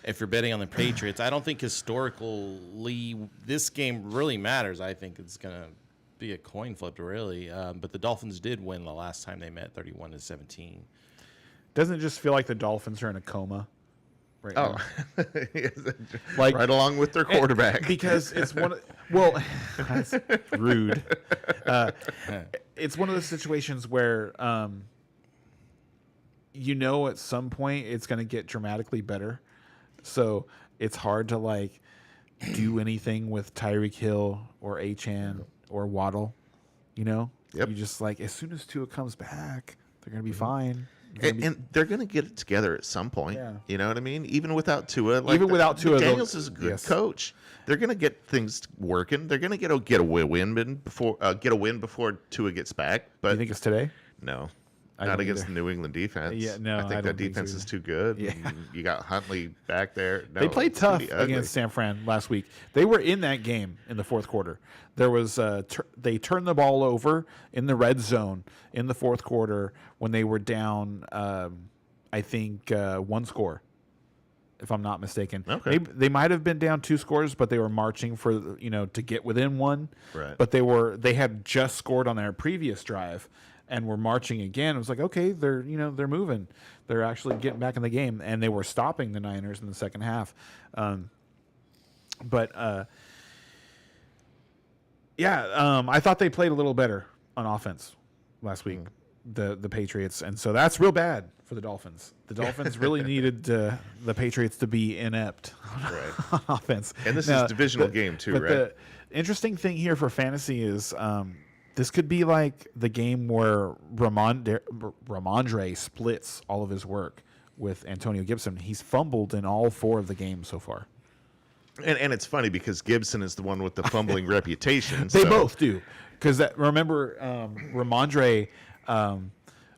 if you're betting on the Patriots. I don't think historically this game really matters. I think it's going to be a coin flip, really. But the Dolphins did win the last time they met, 31-17. Doesn't it just feel like the Dolphins are in a coma right now? Like right along with their quarterback. Because it's that's rude. It's one of those situations where at some point it's going to get dramatically better. So it's hard to do anything with Tyreek Hill or Achane or Waddle. Yep. You just as soon as Tua comes back, they're going to be fine. And they're going to get it together at some point. Yeah. You know what I mean? Even without Tua. Without Tua, Daniels is a good coach. They're going to get things working. They're going to get a win before Tua gets back. But you think it's today? No. I Not don't against either. the New England defense. Yeah, no, I think I that don't think defense so is too good. Yeah. You got Huntley back there. No, They played it's gonna tough be ugly. against San Fran last week. They were in that game in the fourth quarter. There was they turned the ball over in the red zone in the fourth quarter when they were down. I think 1 score, if I'm not mistaken. Okay. They might have been down 2 scores, but they were marching for to get within 1. Right. But they had just scored on their previous drive and were marching again. It was like, okay, they're moving. They're actually getting back in the game, and they were stopping the Niners in the second half. I thought they played a little better on offense last week, the Patriots, and so that's real bad for the Dolphins. The Dolphins really needed the Patriots to be inept on offense. And this is a divisional game too, but right? The interesting thing here for fantasy is this could be like the game where Ramondre splits all of his work with Antonio Gibson. He's fumbled in all 4 of the games so far. And it's funny because Gibson is the one with the fumbling reputation. They both do. Because remember, Ramondre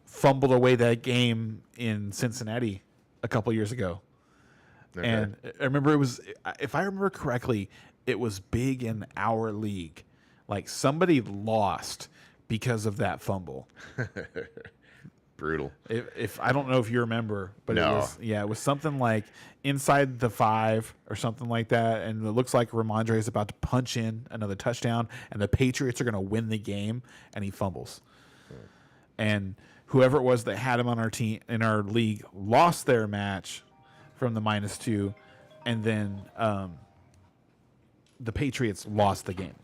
fumbled away that game in Cincinnati a couple years ago. Okay. And I remember if I remember correctly, it was big in our league. Like somebody lost because of that fumble. Brutal. If I don't know if you remember, but No. it was something like inside the 5 or something like that, and it looks like Ramondre is about to punch in another touchdown, and the Patriots are going to win the game, and he fumbles. And whoever it was that had him on our team in our league lost their match from the -2, and then the Patriots lost the game.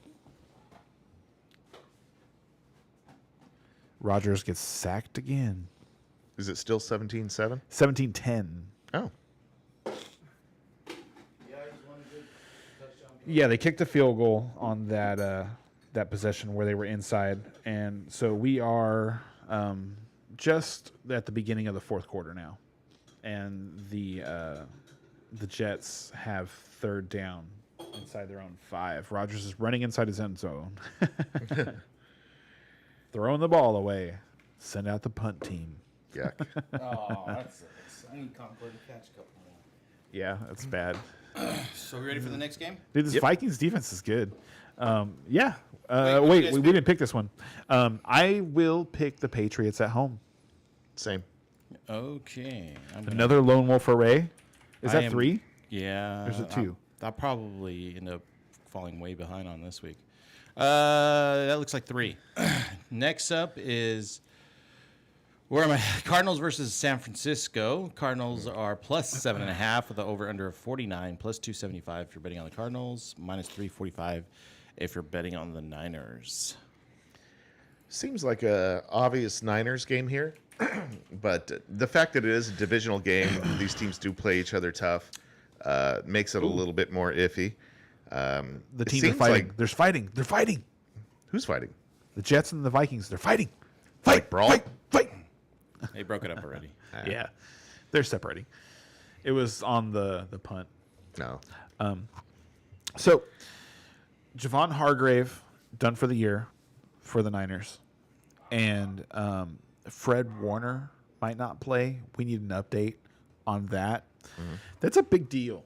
Rodgers gets sacked again. Is it still 17-7? 17-10. Oh. Yeah, they kicked a field goal on that possession where they were inside, and so we are just at the beginning of the fourth quarter now, and the the Jets have third down inside their own 5. Rodgers is running inside his end zone. Throwing the ball away. Send out the punt team. Yuck. Oh, that sucks. I need Concord to catch a couple more. Yeah, that's bad. So we ready for the next game? Dude, this Vikings defense is good. Yeah. Wait, Wait, we didn't pick this one. I will pick the Patriots at home. Same. Okay. Another lone wolf array. Is that 3? Yeah. Or is it 2? I'll probably end up falling way behind on this week. That looks like 3. Next up is where am I? Cardinals versus San Francisco. Cardinals are plus 7.5 with the over/under of 49, plus 275 if you're betting on the Cardinals, minus 345 if you're betting on the Niners. Seems like a obvious Niners game here, but the fact that it is a divisional game, these teams do play each other tough, makes it a little bit more iffy. The teams are fighting. There's fighting. They're fighting. Who's fighting? The Jets and the Vikings. They're fighting. Like brawl? Fight. They broke it up already. Yeah. They're separating. It was on the punt. No. So, Javon Hargrave done for the year for the Niners. And Fred Warner might not play. We need an update on that. Mm-hmm. That's a big deal.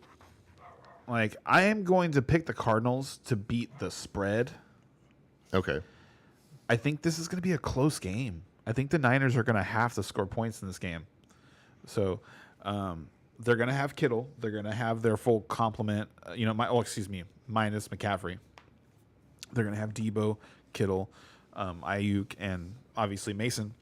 Like, I am going to pick the Cardinals to beat the spread. Okay. I think this is going to be a close game. I think the Niners are going to have to score points in this game. So, they're going to have Kittle. They're going to have their full complement. Minus McCaffrey. They're going to have Debo, Kittle, Ayuk, and obviously Mason.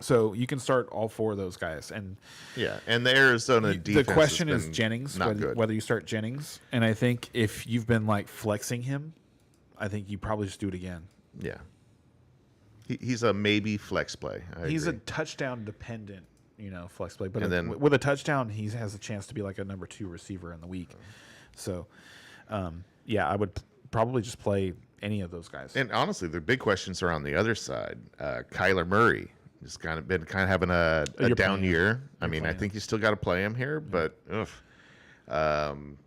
So you can start all 4 of those guys. And yeah, and the Arizona defense. The question is Jennings, not whether you start Jennings. And I think if you've been like flexing him, I think you probably just do it again. Yeah. He's a maybe flex play. He's agree. a touchdown dependent, flex play. But then, with a touchdown, he has a chance to be like a number 2 receiver in the week. So, I would probably just play any of those guys. And honestly, the big questions are on the other side. Kyler Murray has been having a down year. I think you still got to play him here, but Harrison,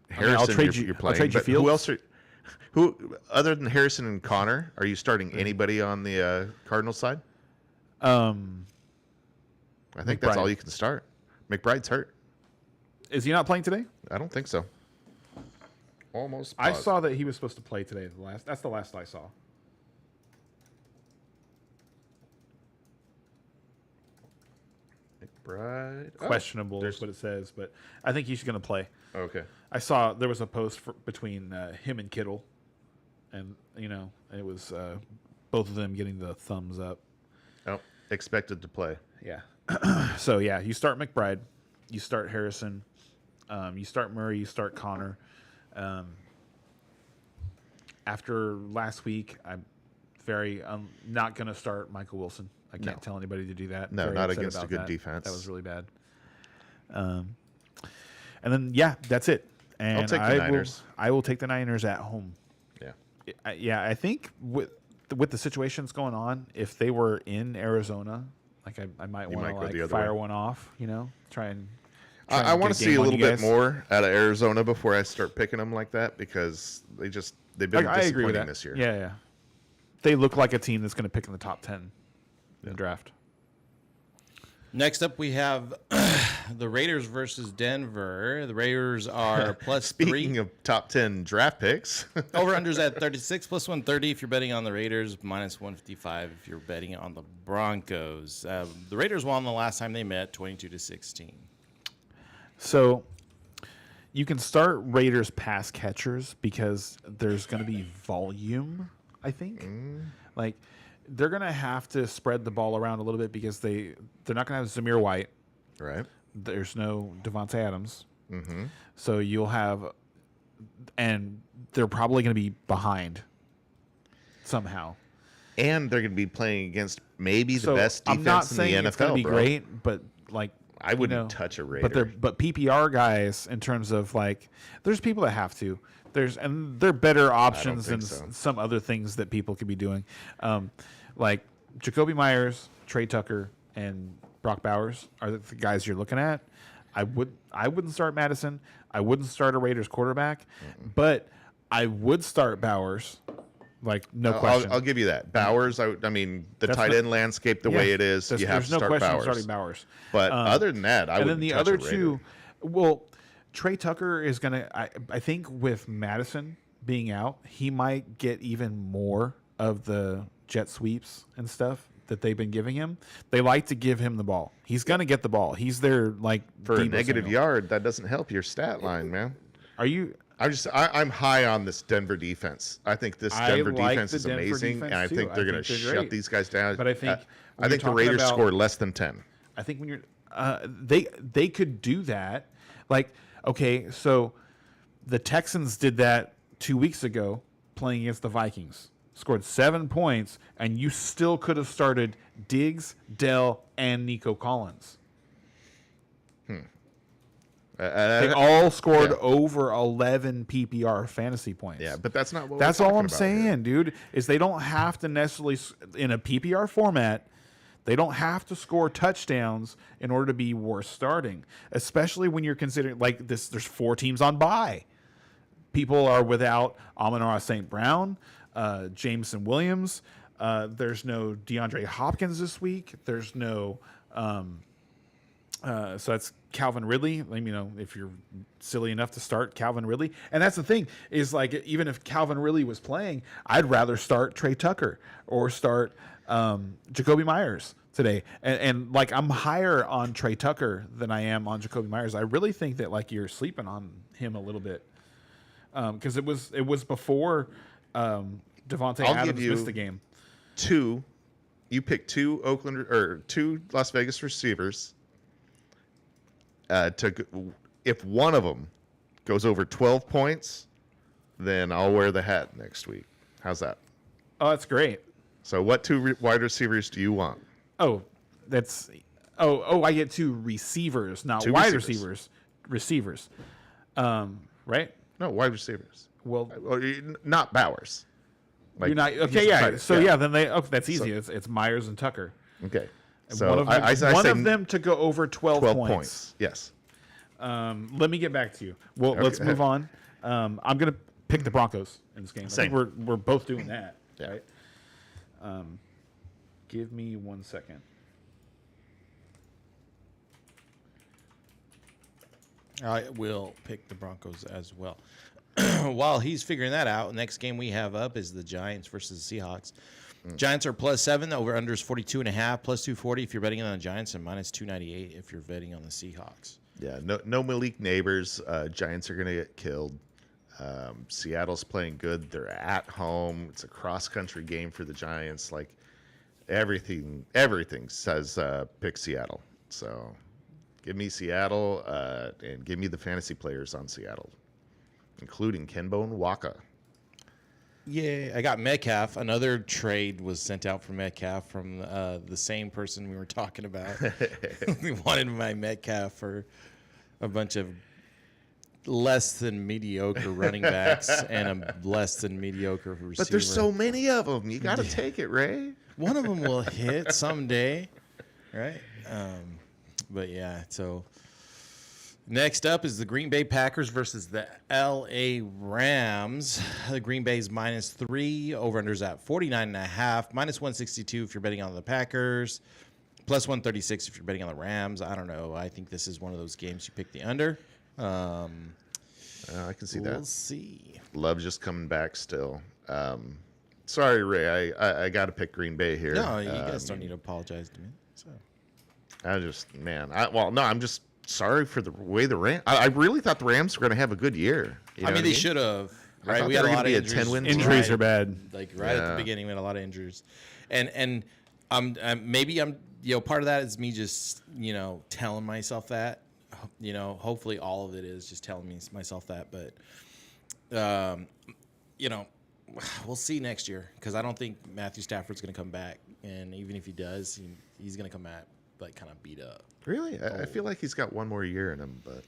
I'll trade you, you're playing. I'll trade you but Fields. who other than Harrison and Connor, are you starting anybody on the Cardinals side? I think that's all you can start. McBride's hurt. Is he not playing today? I don't think so. Almost. I saw that he was supposed to play today. That's the last I saw. McBride. Questionable is what it says, but I think he's going to play. Okay. I saw there was a post between him and Kittle, and it was both of them getting the thumbs up. Oh, expected to play. Yeah. So you start McBride, you start Harrison, you start Murray, you start Connor. After last week, I'm not going to start Michael Wilson. I can't tell anybody to do that. No, not against a good defense. That was really bad. And then that's it. And I'll take the Niners. I will take the Niners at home. Yeah. I think with the situations going on, if they were in Arizona, I might want to fire one off. Try and. I want to see a little bit more out of Arizona before I start picking them like that because they've been disappointing this year. Yeah. They look like a team that's going to pick in the top 10 in the draft. Next up, we have the Raiders versus Denver. The Raiders are plus Speaking 3. of top 10 draft picks. Over-under's at 36, plus 130 if you're betting on the Raiders, minus 155 if you're betting on the Broncos. The Raiders won the last time they met, 22-16. So you can start Raiders pass catchers because there's going to be volume, I think. Like, they're going to have to spread the ball around a little bit because they're not going to have Zamir White. Right. There's no Devontae Adams. Mm-hmm. So you'll have – and they're probably going to be behind somehow. And they're going to be playing against maybe the best defense I'm not in saying the NFL, it's going to be great, but like – I wouldn't touch a Raider. But PPR guys, in terms of like, there's people that have to. And they're better options than some other things that people could be doing. Like Jacoby Myers, Trey Tucker, and Brock Bowers are the guys you're looking at. I wouldn't start Madison. I wouldn't start a Raiders quarterback, but I would start Bowers. Like, no question. I'll give you that. Bowers, I mean, the tight end landscape, the way it is, you have to start question Bowers. starting Bowers. But other than that, I would. And then the other two, well, Trey Tucker is going to, I think with Madison being out, he might get even more of the jet sweeps and stuff that they've been giving him. They like to give him the ball. He's going to get the ball. He's their, like, for a Debo negative Samuel. yard, that doesn't help your stat line, man. Are you? I'm high on this Denver defense. I think this Denver defense is amazing, and I think they're going to shut these guys down. But I think the Raiders score less than 10. I think when you're they could do that. Like, okay, so the Texans did that 2 weeks ago playing against the Vikings. Scored 7 points, and you still could have started Diggs, Dell, and Nico Collins. They all scored over 11 PPR fantasy points. Yeah, but that's not what that's we're all I'm about saying, here. dude, is they don't have to necessarily, in a PPR format, they don't have to score touchdowns in order to be worth starting, especially when you're considering, like, this. There's 4 teams on bye. People are without Amon-Ra St. Brown, Jameson Williams. There's no DeAndre Hopkins this week. There's no so that's Calvin Ridley. Let me know if you're silly enough to start Calvin Ridley. And that's the thing is, like, even if Calvin Ridley was playing, I'd rather start Trey Tucker or start Jacoby Myers today. And like, I'm higher on Trey Tucker than I am on Jacoby Myers. I really think that, like, you're sleeping on him a little bit because it was before Devontae Adams missed the game. You picked two Las Vegas receivers. If one of them goes over 12 points, then I'll wear the hat next week. How's that? Oh, that's great. So what 2 wide receivers do you want? Oh, I get 2 receivers, not 2 wide receivers. Receivers. Right? No, wide receivers. Well, not Bowers. Like, you're not okay. Yeah. So then that's easy. So, it's Myers and Tucker. Okay. And So one of them, I say of them to go over 12 points. Yes. Let me get back to you. Well, let's move on. I'm gonna pick the Broncos in this game. I think we're both doing that. Yeah. Right. Give me 1 second. I will pick the Broncos as well. While he's figuring that out, next game we have up is the Giants versus the Seahawks. Giants are +7. The over-under is 42.5, +240 if you're betting on the Giants, and -298 if you're betting on the Seahawks. Yeah, no Malik Neighbors. Giants are going to get killed. Seattle's playing good. They're at home. It's a cross-country game for the Giants. Like, everything says pick Seattle. So give me Seattle and give me the fantasy players on Seattle, including Kenbo Nwaka. Yeah, I got Metcalf. Another trade was sent out for Metcalf from the same person we were talking about. We wanted my Metcalf for a bunch of less than mediocre running backs and a less than mediocre receiver. But there's so many of them. You got to take it, Ray. One of them will hit someday, right? But yeah, so next up is the Green Bay Packers versus the LA Rams. The Green Bay's -3, over-under's at 49.5, -162 if you're betting on the Packers, +136 if you're betting on the Rams. I don't know. I think this is one of those games you pick the under. I can see that. We'll see. Love just coming back still. Sorry, Ray. I got to pick Green Bay here. No, you guys don't need to apologize to me. So. I'm just sorry for the way the Rams. I really thought the Rams were going to have a good year. I mean, they should have. Right, we had a lot of injuries. 10-win team. Injuries are bad. Like at the beginning, we had a lot of injuries, and maybe I'm part of that is me just telling myself that. Hopefully all of it is just telling myself that, but we'll see next year because I don't think Matthew Stafford's going to come back, and even if he does, he's going to come back like kind of beat up. Really, I feel like he's got one more year in him, but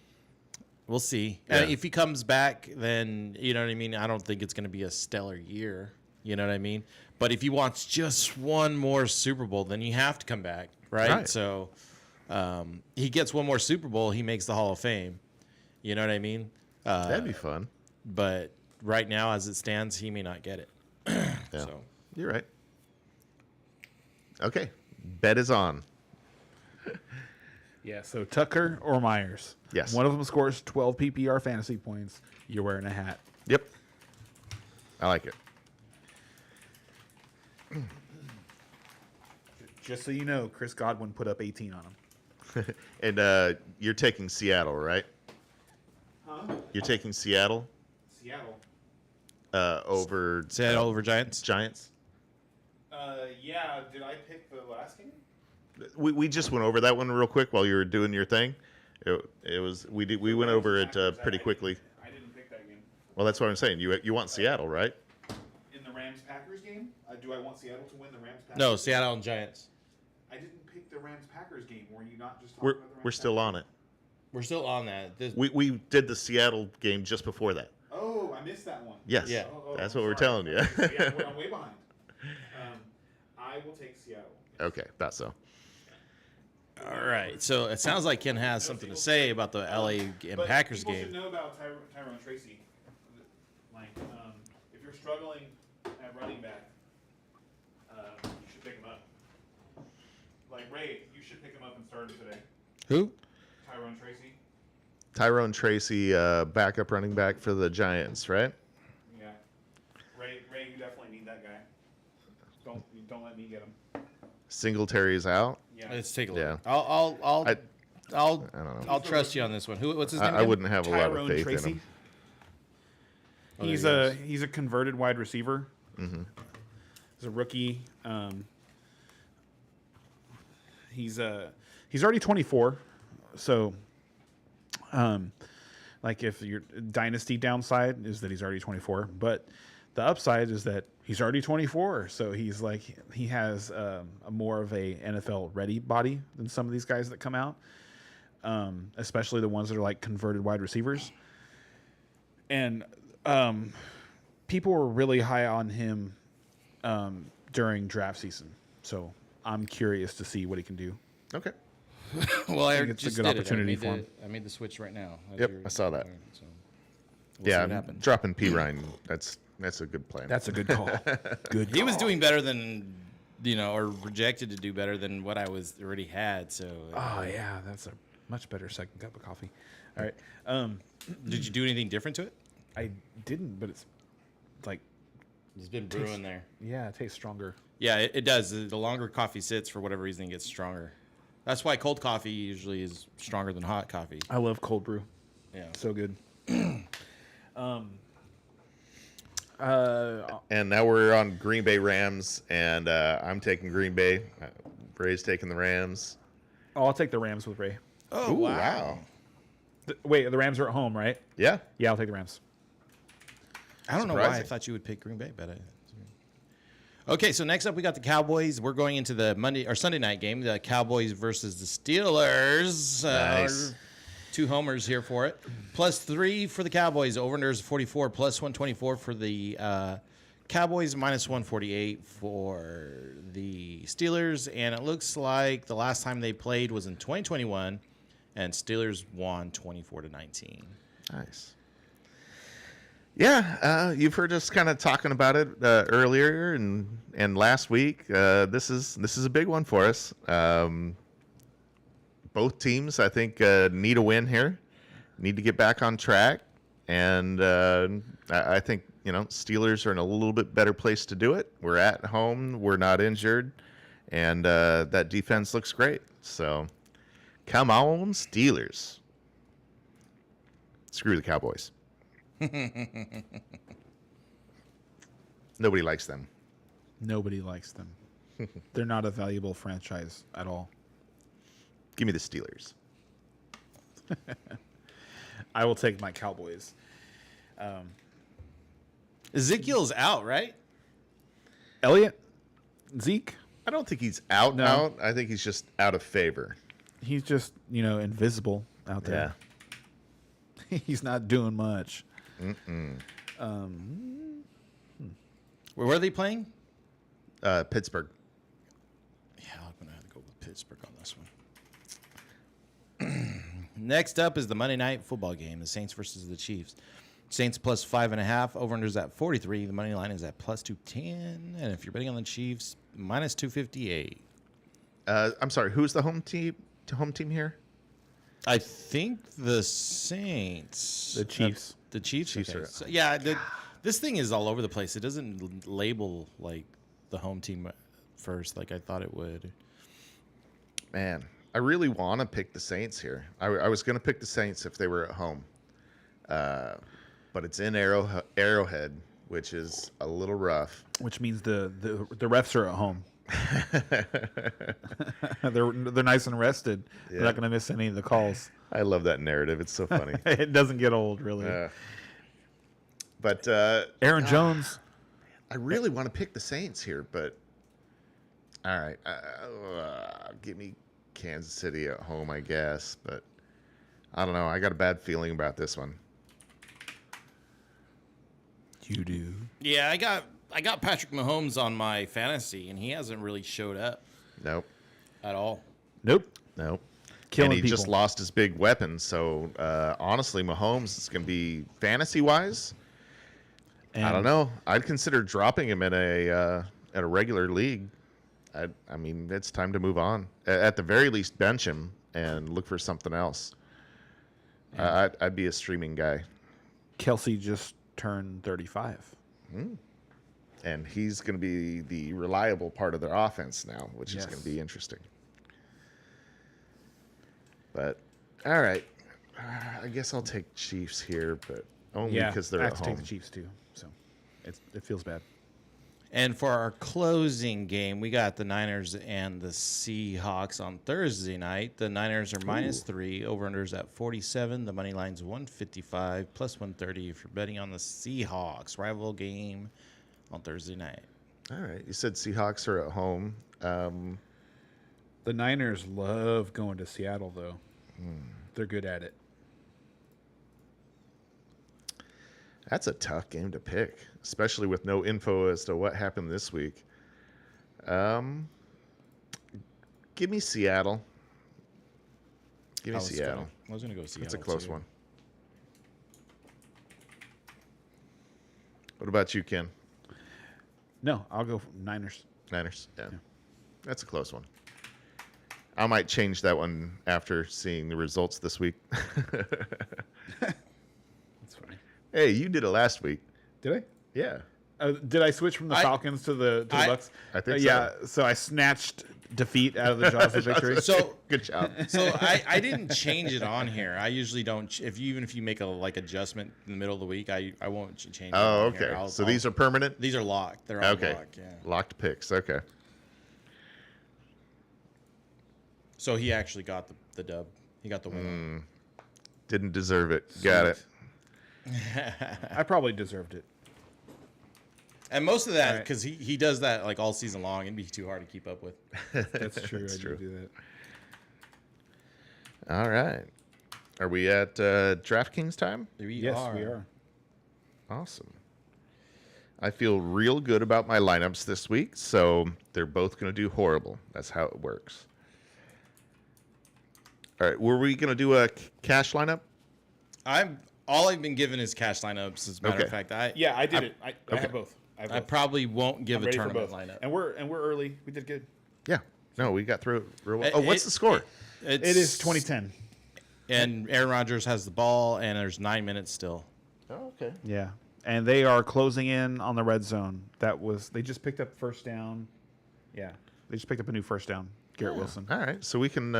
we'll see. Yeah. If he comes back, then you know what I mean. I don't think it's going to be a stellar year. You know what I mean. But if he wants just one more Super Bowl, then you have to come back, right? So he gets one more Super Bowl, he makes the Hall of Fame. You know what I mean? That'd be fun. But right now, as it stands, he may not get it. Yeah. So You're right. Okay. Bet is on. Yeah, so Tucker or Myers. Yes. One of them scores 12 PPR fantasy points. You're wearing a hat. Yep. I like it. Just so you know, Chris Godwin put up 18 on him. And you're taking Seattle, right? Huh? You're taking Seattle Seattle. over Seattle over Giants. Giants? Yeah. Did I pick the last game? We just went over that one real quick while you were doing your thing. It was we went over it pretty quickly. I didn't pick that game. Well, that's what I'm saying. You want Seattle, right? In the Rams-Packers game? Do I want Seattle to win the Rams-Packers? No, Seattle and Giants. I didn't pick the Rams-Packers game. Were you not just talking We're about the Rams? we're still on it. We're still on that. We did the Seattle game just before that. Oh, I missed that one. Yes. Yeah. That's I'm what we're sorry. telling you. Yeah, I'm way behind. I will take Seattle. Okay, thought so. All right. So it sounds like Ken has something to say about the LA and But Packers people game. should know about Tyrone Tracy. Like, if you're struggling at running back, you should pick him up. Like Ray, you should pick him up and start him today. Who? Tyrone Tracy. Tyrone Tracy, backup running back for the Giants, right? Yeah. Ray, you definitely need that guy. Don't let me get him. Singletary's out. Yeah. Let's take a look. Yeah. I'll I don't know. I'll trust you on this one. What's his name? I again? wouldn't have a lot of Tyrone faith Tracy. in him. Oh, He's there he he's a converted wide receiver. Mm-hmm. He's a rookie. He's already 24, so like if your dynasty downside is that he's already 24, but the upside is that he's already 24, so he's like he has a more of a NFL ready body than some of these guys that come out, especially the ones that are like converted wide receivers. And people were really high on him during draft season, so I'm curious to see what he can do. Okay. Well, I think it's a just good did it. opportunity for him. I made the switch right now. as Yep, you're- I saw that. So we'll see Yeah, what happens. dropping P. Ryan. That's a good plan. That's a good call. Good. He was call. doing better than, or projected to do better than what I was already had. So, Oh yeah, that's a much better second cup of coffee. All right. did you do anything different to it? I didn't, but it's like It's been brewing there. yeah, it tastes stronger. Yeah, it does. The longer coffee sits, for whatever reason, it gets stronger. That's why cold coffee usually is stronger than hot coffee. I love cold brew. Yeah. So good. And now we're on Green Bay Rams, and I'm taking Green Bay. Ray's taking the Rams. Oh, I'll take the Rams with Ray. Oh, Ooh, wow. Wait, the Rams are at home, right? Yeah. Yeah, I'll take the Rams. I don't know why I Surprising. thought you would pick Green Bay, but okay, so next up we got the Cowboys. We're going into the Sunday night game, the Cowboys versus the Steelers. Nice. Our two homers here for it. +3 for the Cowboys. Over-under is 44. +124 for the Cowboys. -148 for the Steelers. And it looks like the last time they played was in 2021, and Steelers won 24-19. Nice. Yeah, you've heard us kind of talking about it earlier and last week. This is a big one for us. Both teams, I think, need a win here. Need to get back on track, and I think Steelers are in a little bit better place to do it. We're at home. We're not injured, and that defense looks great. So, come on, Steelers. Screw the Cowboys. Nobody likes them. Nobody likes them. They're not a valuable franchise at all. Give me the Steelers. I will take my Cowboys. Ezekiel's out, right? Elliott, Zeke, I don't think he's out. No. Out. I think he's just out of favor. he's just invisible out there. He's not doing much. Where are they playing? Pittsburgh. Yeah, I'm going to have to go with Pittsburgh on this one. Next up is the Monday Night Football game, the Saints versus the Chiefs. Saints plus 5.5. Over-under's at 43. The money line is at plus 210. And if you're betting on the Chiefs, minus 258. I'm sorry. Who's the home team? Home team here? I think the Saints. The Chiefs. The Chiefs? Chiefs Okay. are- So, yeah, this thing is all over the place. It doesn't label like the home team first like I thought it would. Man, I really want to pick the Saints here. I was going to pick the Saints if they were at home. But it's in Arrowhead, which is a little rough. Which means the refs are at home. they're nice and rested. Yeah. They're not going to miss any of the calls. I love that narrative. It's so funny. It doesn't get old, really. But Aaron Jones. I really want to pick the Saints here, but all right, give me Kansas City at home, I guess. But I don't know. I got a bad feeling about this one. You do. Yeah, I got Patrick Mahomes on my fantasy, and he hasn't really showed up Nope. at all. Nope. And Killing he people. just lost his big weapon. So honestly, Mahomes is going to be fantasy-wise. I don't know. I'd consider dropping him in a regular league. I mean, it's time to move on. At the very least, bench him and look for something else. I'd be a streaming guy. Kelsey just turned 35. And he's going to be the reliable part of their offense now, which is Yes. going to be interesting. But, all right. I guess I'll take Chiefs here, but only because they're I at have to take home. the Chiefs too. So it feels bad. And for our closing game, we got the Niners and the Seahawks on Thursday night. The Niners are -3. Over-unders at 47. The money line's 155 plus 130 if you're betting on the Seahawks. Rival game on Thursday night. All right. You said Seahawks are at home. The Niners love going to Seattle, though. They're good at it. That's a tough game to pick, especially with no info as to what happened this week. Give me Seattle. Give me Seattle. I was going to go Seattle. That's a close too. one. What about you, Ken? No, I'll go Niners. Niners? Yeah. That's a close one. I might change that one after seeing the results this week. That's funny. Hey, you did it last week. Did I? Yeah. Did I switch from the Falcons to the Bucks? I think so. Yeah, so I snatched defeat out of the jaws of victory. So Good job. So I didn't change it on here. I usually don't. Even if you make a adjustment in the middle of the week, I won't change it. Oh, on here. okay. I'll- So I'll- these are permanent? these are locked. They're all Okay. locked. Yeah. Locked picks. Okay. So he actually got the dub. He got the win. Didn't deserve it. Got it. I probably deserved it. And most of that All right. because he does that like all season long. It'd be too hard to keep up with. That's true. That's I true. do that. All right. Are we at DraftKings time? Yes, we are. Awesome. I feel real good about my lineups this week, so they're both going to do horrible. That's how it works. All right. Were we going to do a cash lineup? I've been given is cash lineups. As a matter Okay. of fact, Yeah, I did it. I okay. have both. I probably won't give I'm a ready for tournament both. lineup. And we're early. We did good. Yeah. No, we got through it real well. Oh, what's the score? It is 2010. And Aaron Rodgers has the ball, and there's 9 minutes still. Oh, okay. Yeah. And they are closing in on the red zone. They just picked up first down. Yeah. They just picked up a new first down. Garrett Wilson. All right. So we can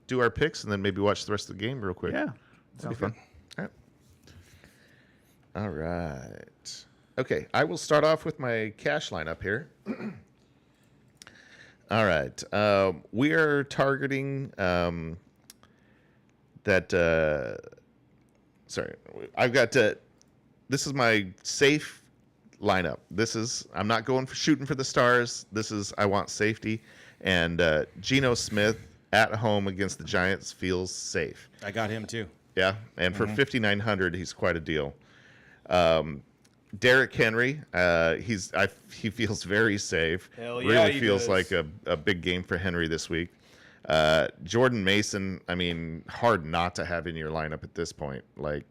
do our picks and then maybe watch the rest of the game real quick. Yeah. That'd be Sounds fun. good. All right. Okay, I will start off with my cash lineup here. All right. We are targeting that. Sorry, I've got. This is my safe lineup. I'm not going for shooting for the stars. I want safety, and Geno Smith at home against the Giants feels safe. I got him too. Yeah, and for 5,900, he's quite a deal. Derrick Henry, he feels very safe. Hell yeah, really he feels does. like a big game for Henry this week. Jordan Mason, I mean, hard not to have in your lineup at this point. Like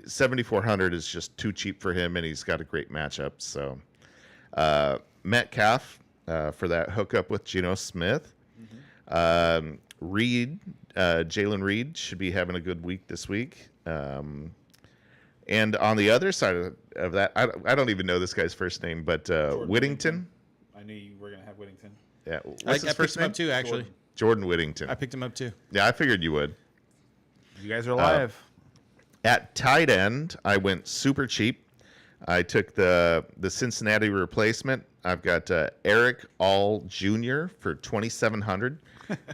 7,400 is just too cheap for him, and he's got a great matchup. So Metcalf for that hookup with Geno Smith. Reed, Jalen Reed should be having a good week this week. And on the other side of that, I don't even know this guy's first name, but Whittington. I knew you were going to have Whittington. Yeah, I picked him up too, actually. Jordan Whittington. I picked him up too. Yeah, I figured you would. You guys are live. At tight end, I went super cheap. I took the Cincinnati replacement. I've got Eric All Jr. for 2,700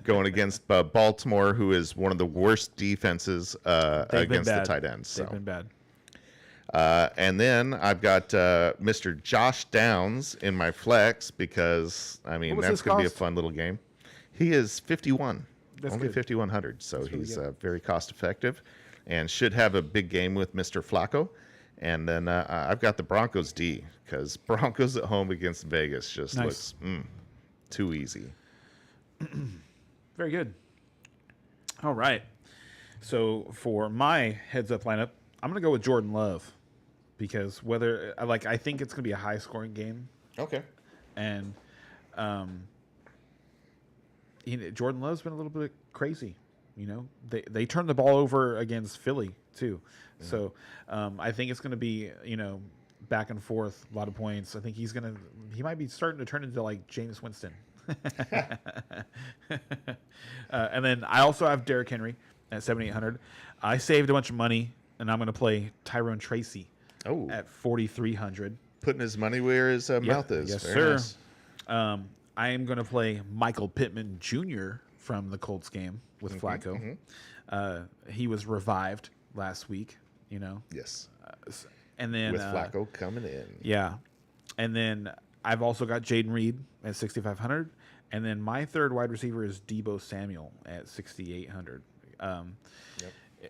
going against Baltimore, who is one of the worst defenses against the tight ends. So. They've been bad. And then I've got Mr. Josh Downs in my flex because, I mean, that's going to be a fun little game. He is 51, only 5,100. So he's very cost effective and should have a big game with Mr. Flacco. And then I've got the Broncos D because Broncos at home against Vegas just looks too easy. Very good. All right. So for my heads up lineup, I'm going to go with Jordan Love because I think it's going to be a high scoring game. Okay. And Jordan Love's been a little bit crazy. You know, they turned the ball over against Philly too. Yeah. So I think it's going to be, back and forth, a lot of points. I think he might be starting to turn into like Jameis Winston. And then I also have Derrick Henry at 7,800. I saved a bunch of money, and I'm going to play Tyrone Tracy at 4,300. Putting his money where his mouth is. Yes, Very sir. Nice. I am going to play Michael Pittman Jr. from the Colts game with Flacco. He was revived last week, Yes. And then with Flacco coming in. Yeah. And then I've also got Jaden Reed at 6,500. And then my third wide receiver is Deebo Samuel at 6,800.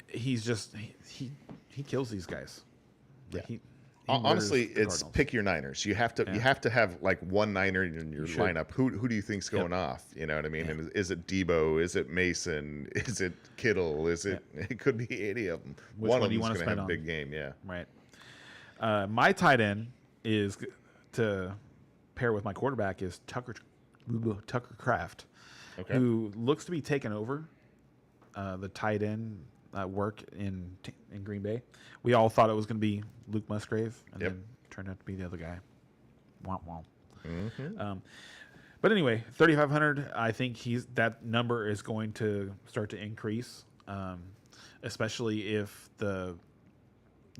He's just he kills these guys. Yeah. He honestly, it's pick your Niners. You have to have like one Niner in your lineup. Who do you think's going off? You know what I mean? Yeah. And is it Deebo? Is it Mason? Is it Kittle? Is it? Yeah. It could be any of them. One of them's going to have a big game. Yeah. Right. My tight end is to pair with my quarterback is Tucker Kraft, who looks to be taking over the tight end work in Green Bay. We all thought it was going to be Luke Musgrave, and then turned out to be the other guy. Womp womp. But anyway, 3,500. I think that number is going to start to increase, especially if the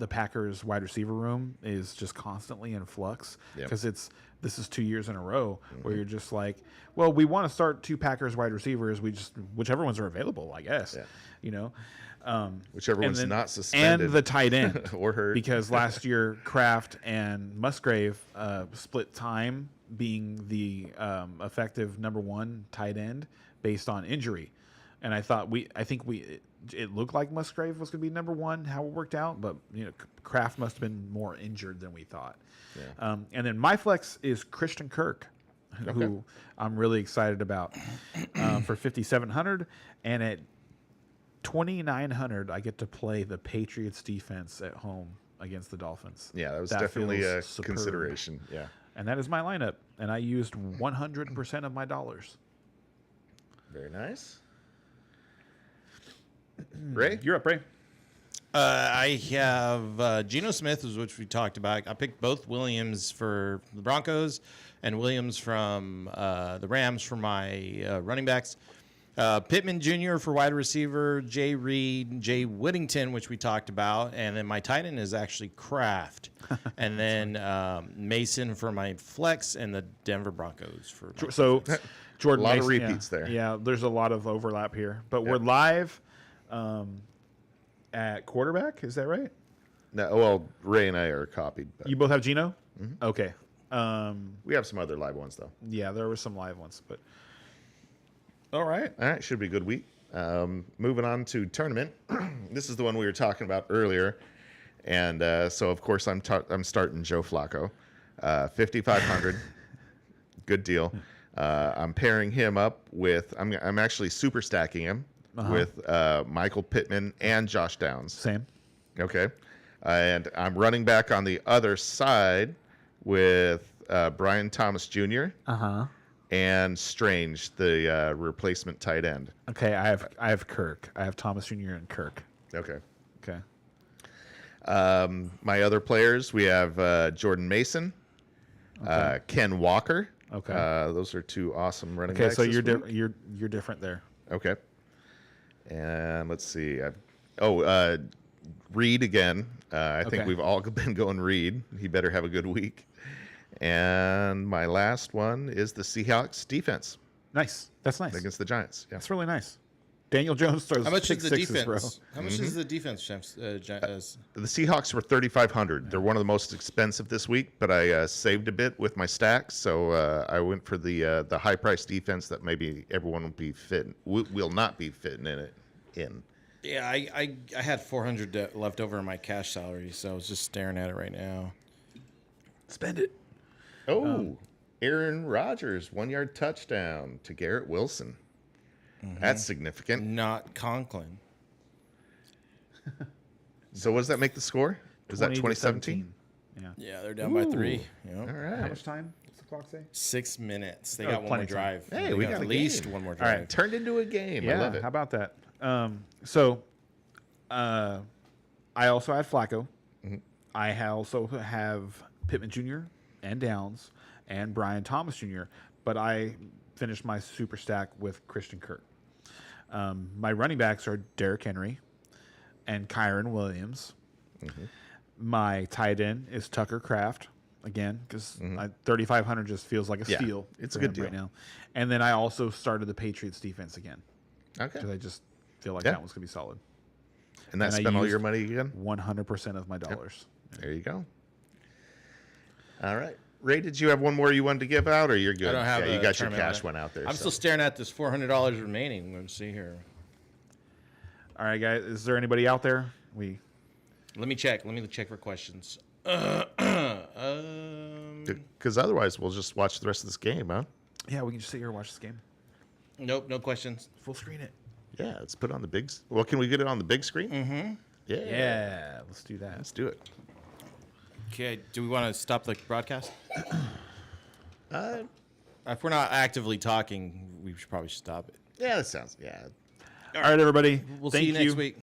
Packers wide receiver room is just constantly in flux because this is 2 years in a row where you're just like, well, we want to start two Packers wide receivers. We just whichever ones are available, I guess. Whichever one's not suspended and the tight end or hurt. Because last year Kraft and Musgrave split time being the effective number one tight end based on injury, and I think it looked like Musgrave was going to be number one, how it worked out, but Kraft must have been more injured than we thought. Yeah. And then my flex is Christian Kirk, who I'm really excited about for 5,700, and at 2,900 I get to play the Patriots defense at home against the Dolphins. Yeah, that was definitely a consideration. Yeah, and that is my lineup, and I used 100% of my dollars. Very nice. Ray? You're up, Ray. I have Geno Smith, which we talked about. I picked both Williams for the Broncos and Williams from the Rams for my running backs. Pittman Jr. for wide receiver, Jay Reed, Jay Whittington, which we talked about. And then my tight end is actually Kraft. And then Mason for my flex and the Denver Broncos for my flex. Jordan a lot Mason, of repeats there. Yeah, there's a lot of overlap here. But we're live at quarterback. Is that right? No, well, Ray and I are copied. But you both have Geno? Mm-hmm. Okay. We have some other live ones, though. Yeah, there were some live ones. But all right. All right, should be a good week. Moving on to tournament. This is the one we were talking about earlier. And so, of course, I'm starting Joe Flacco. 5,500. Good deal. I'm pairing him up with. I'm actually super stacking him with Michael Pittman and Josh Downs. Same. Okay, and I'm running back on the other side with Brian Thomas Jr. And Strange, the replacement tight end. Okay, I have Kirk. I have Thomas Jr. and Kirk. Okay. Okay. My other players, we have Jordan Mason, Ken Walker. Okay. Those are two awesome running Okay, backs. so this you're week. you're different there. Okay. And let's see. Reed again. I think we've all been going Reed. He better have a good week. And my last one is the Seahawks defense Nice. That's nice. against the Giants. Yeah. That's really nice. Daniel Jones throws How much pick is the sixes, defense? bro. How much is the defense, James? The Seahawks were 3,500. They're one of the most expensive this week, but I saved a bit with my stacks, so I went for the high price defense that maybe everyone will not be fitting in. Yeah, I had 400 left over in my cash salary, so I was just staring at it right now. Spend it. Aaron Rodgers 1-yard touchdown to Garrett Wilson. That's significant. Not Conklin. So what does that make the score? Is that 2017? Yeah. Yeah, they're down by 3. You know? All right. How much time? What's the clock say? 6 minutes. They Oh, got one plenty more of time. drive. Hey, They we got at a least game. one more All drive. right. Turned into a game. Yeah. I love it. How about that? So I also had Flacco. I also have Pittman Jr. and Downs and Brian Thomas Jr., but I finished my super stack with Christian Kirk. My running backs are Derrick Henry and Kyron Williams. My tight end is Tucker Kraft, again, because 3,500 just feels like a Yeah, steal. it's a for good him right deal. now. And then I also started the Patriots defense again, Okay. because I just feel like Yeah. that one's going to be solid. And that and I spent all used- your money again? 100% of my dollars. There you go. All right. Ray, did you have one more you wanted to give out, or you're good? I don't have Yeah, you a got your tournament cash on it. one out there. I'm so. still staring at this $400 remaining. Let's see here. All right, guys. Is there anybody out there? Let me check. Let me check for questions. Because otherwise, we'll just watch the rest of this game, huh? Yeah, we can just sit here and watch this game. Nope, no questions. Full screen it. Yeah, let's put it on the big. Well, can we get it on the big screen? Mm-hmm. Yeah. Yeah, let's do that. Let's do it. Okay, do we want to stop the broadcast? Uh, If we're not actively talking, we should probably stop it. yeah, that sounds. Yeah. All right, everybody. We'll Thank see you next week.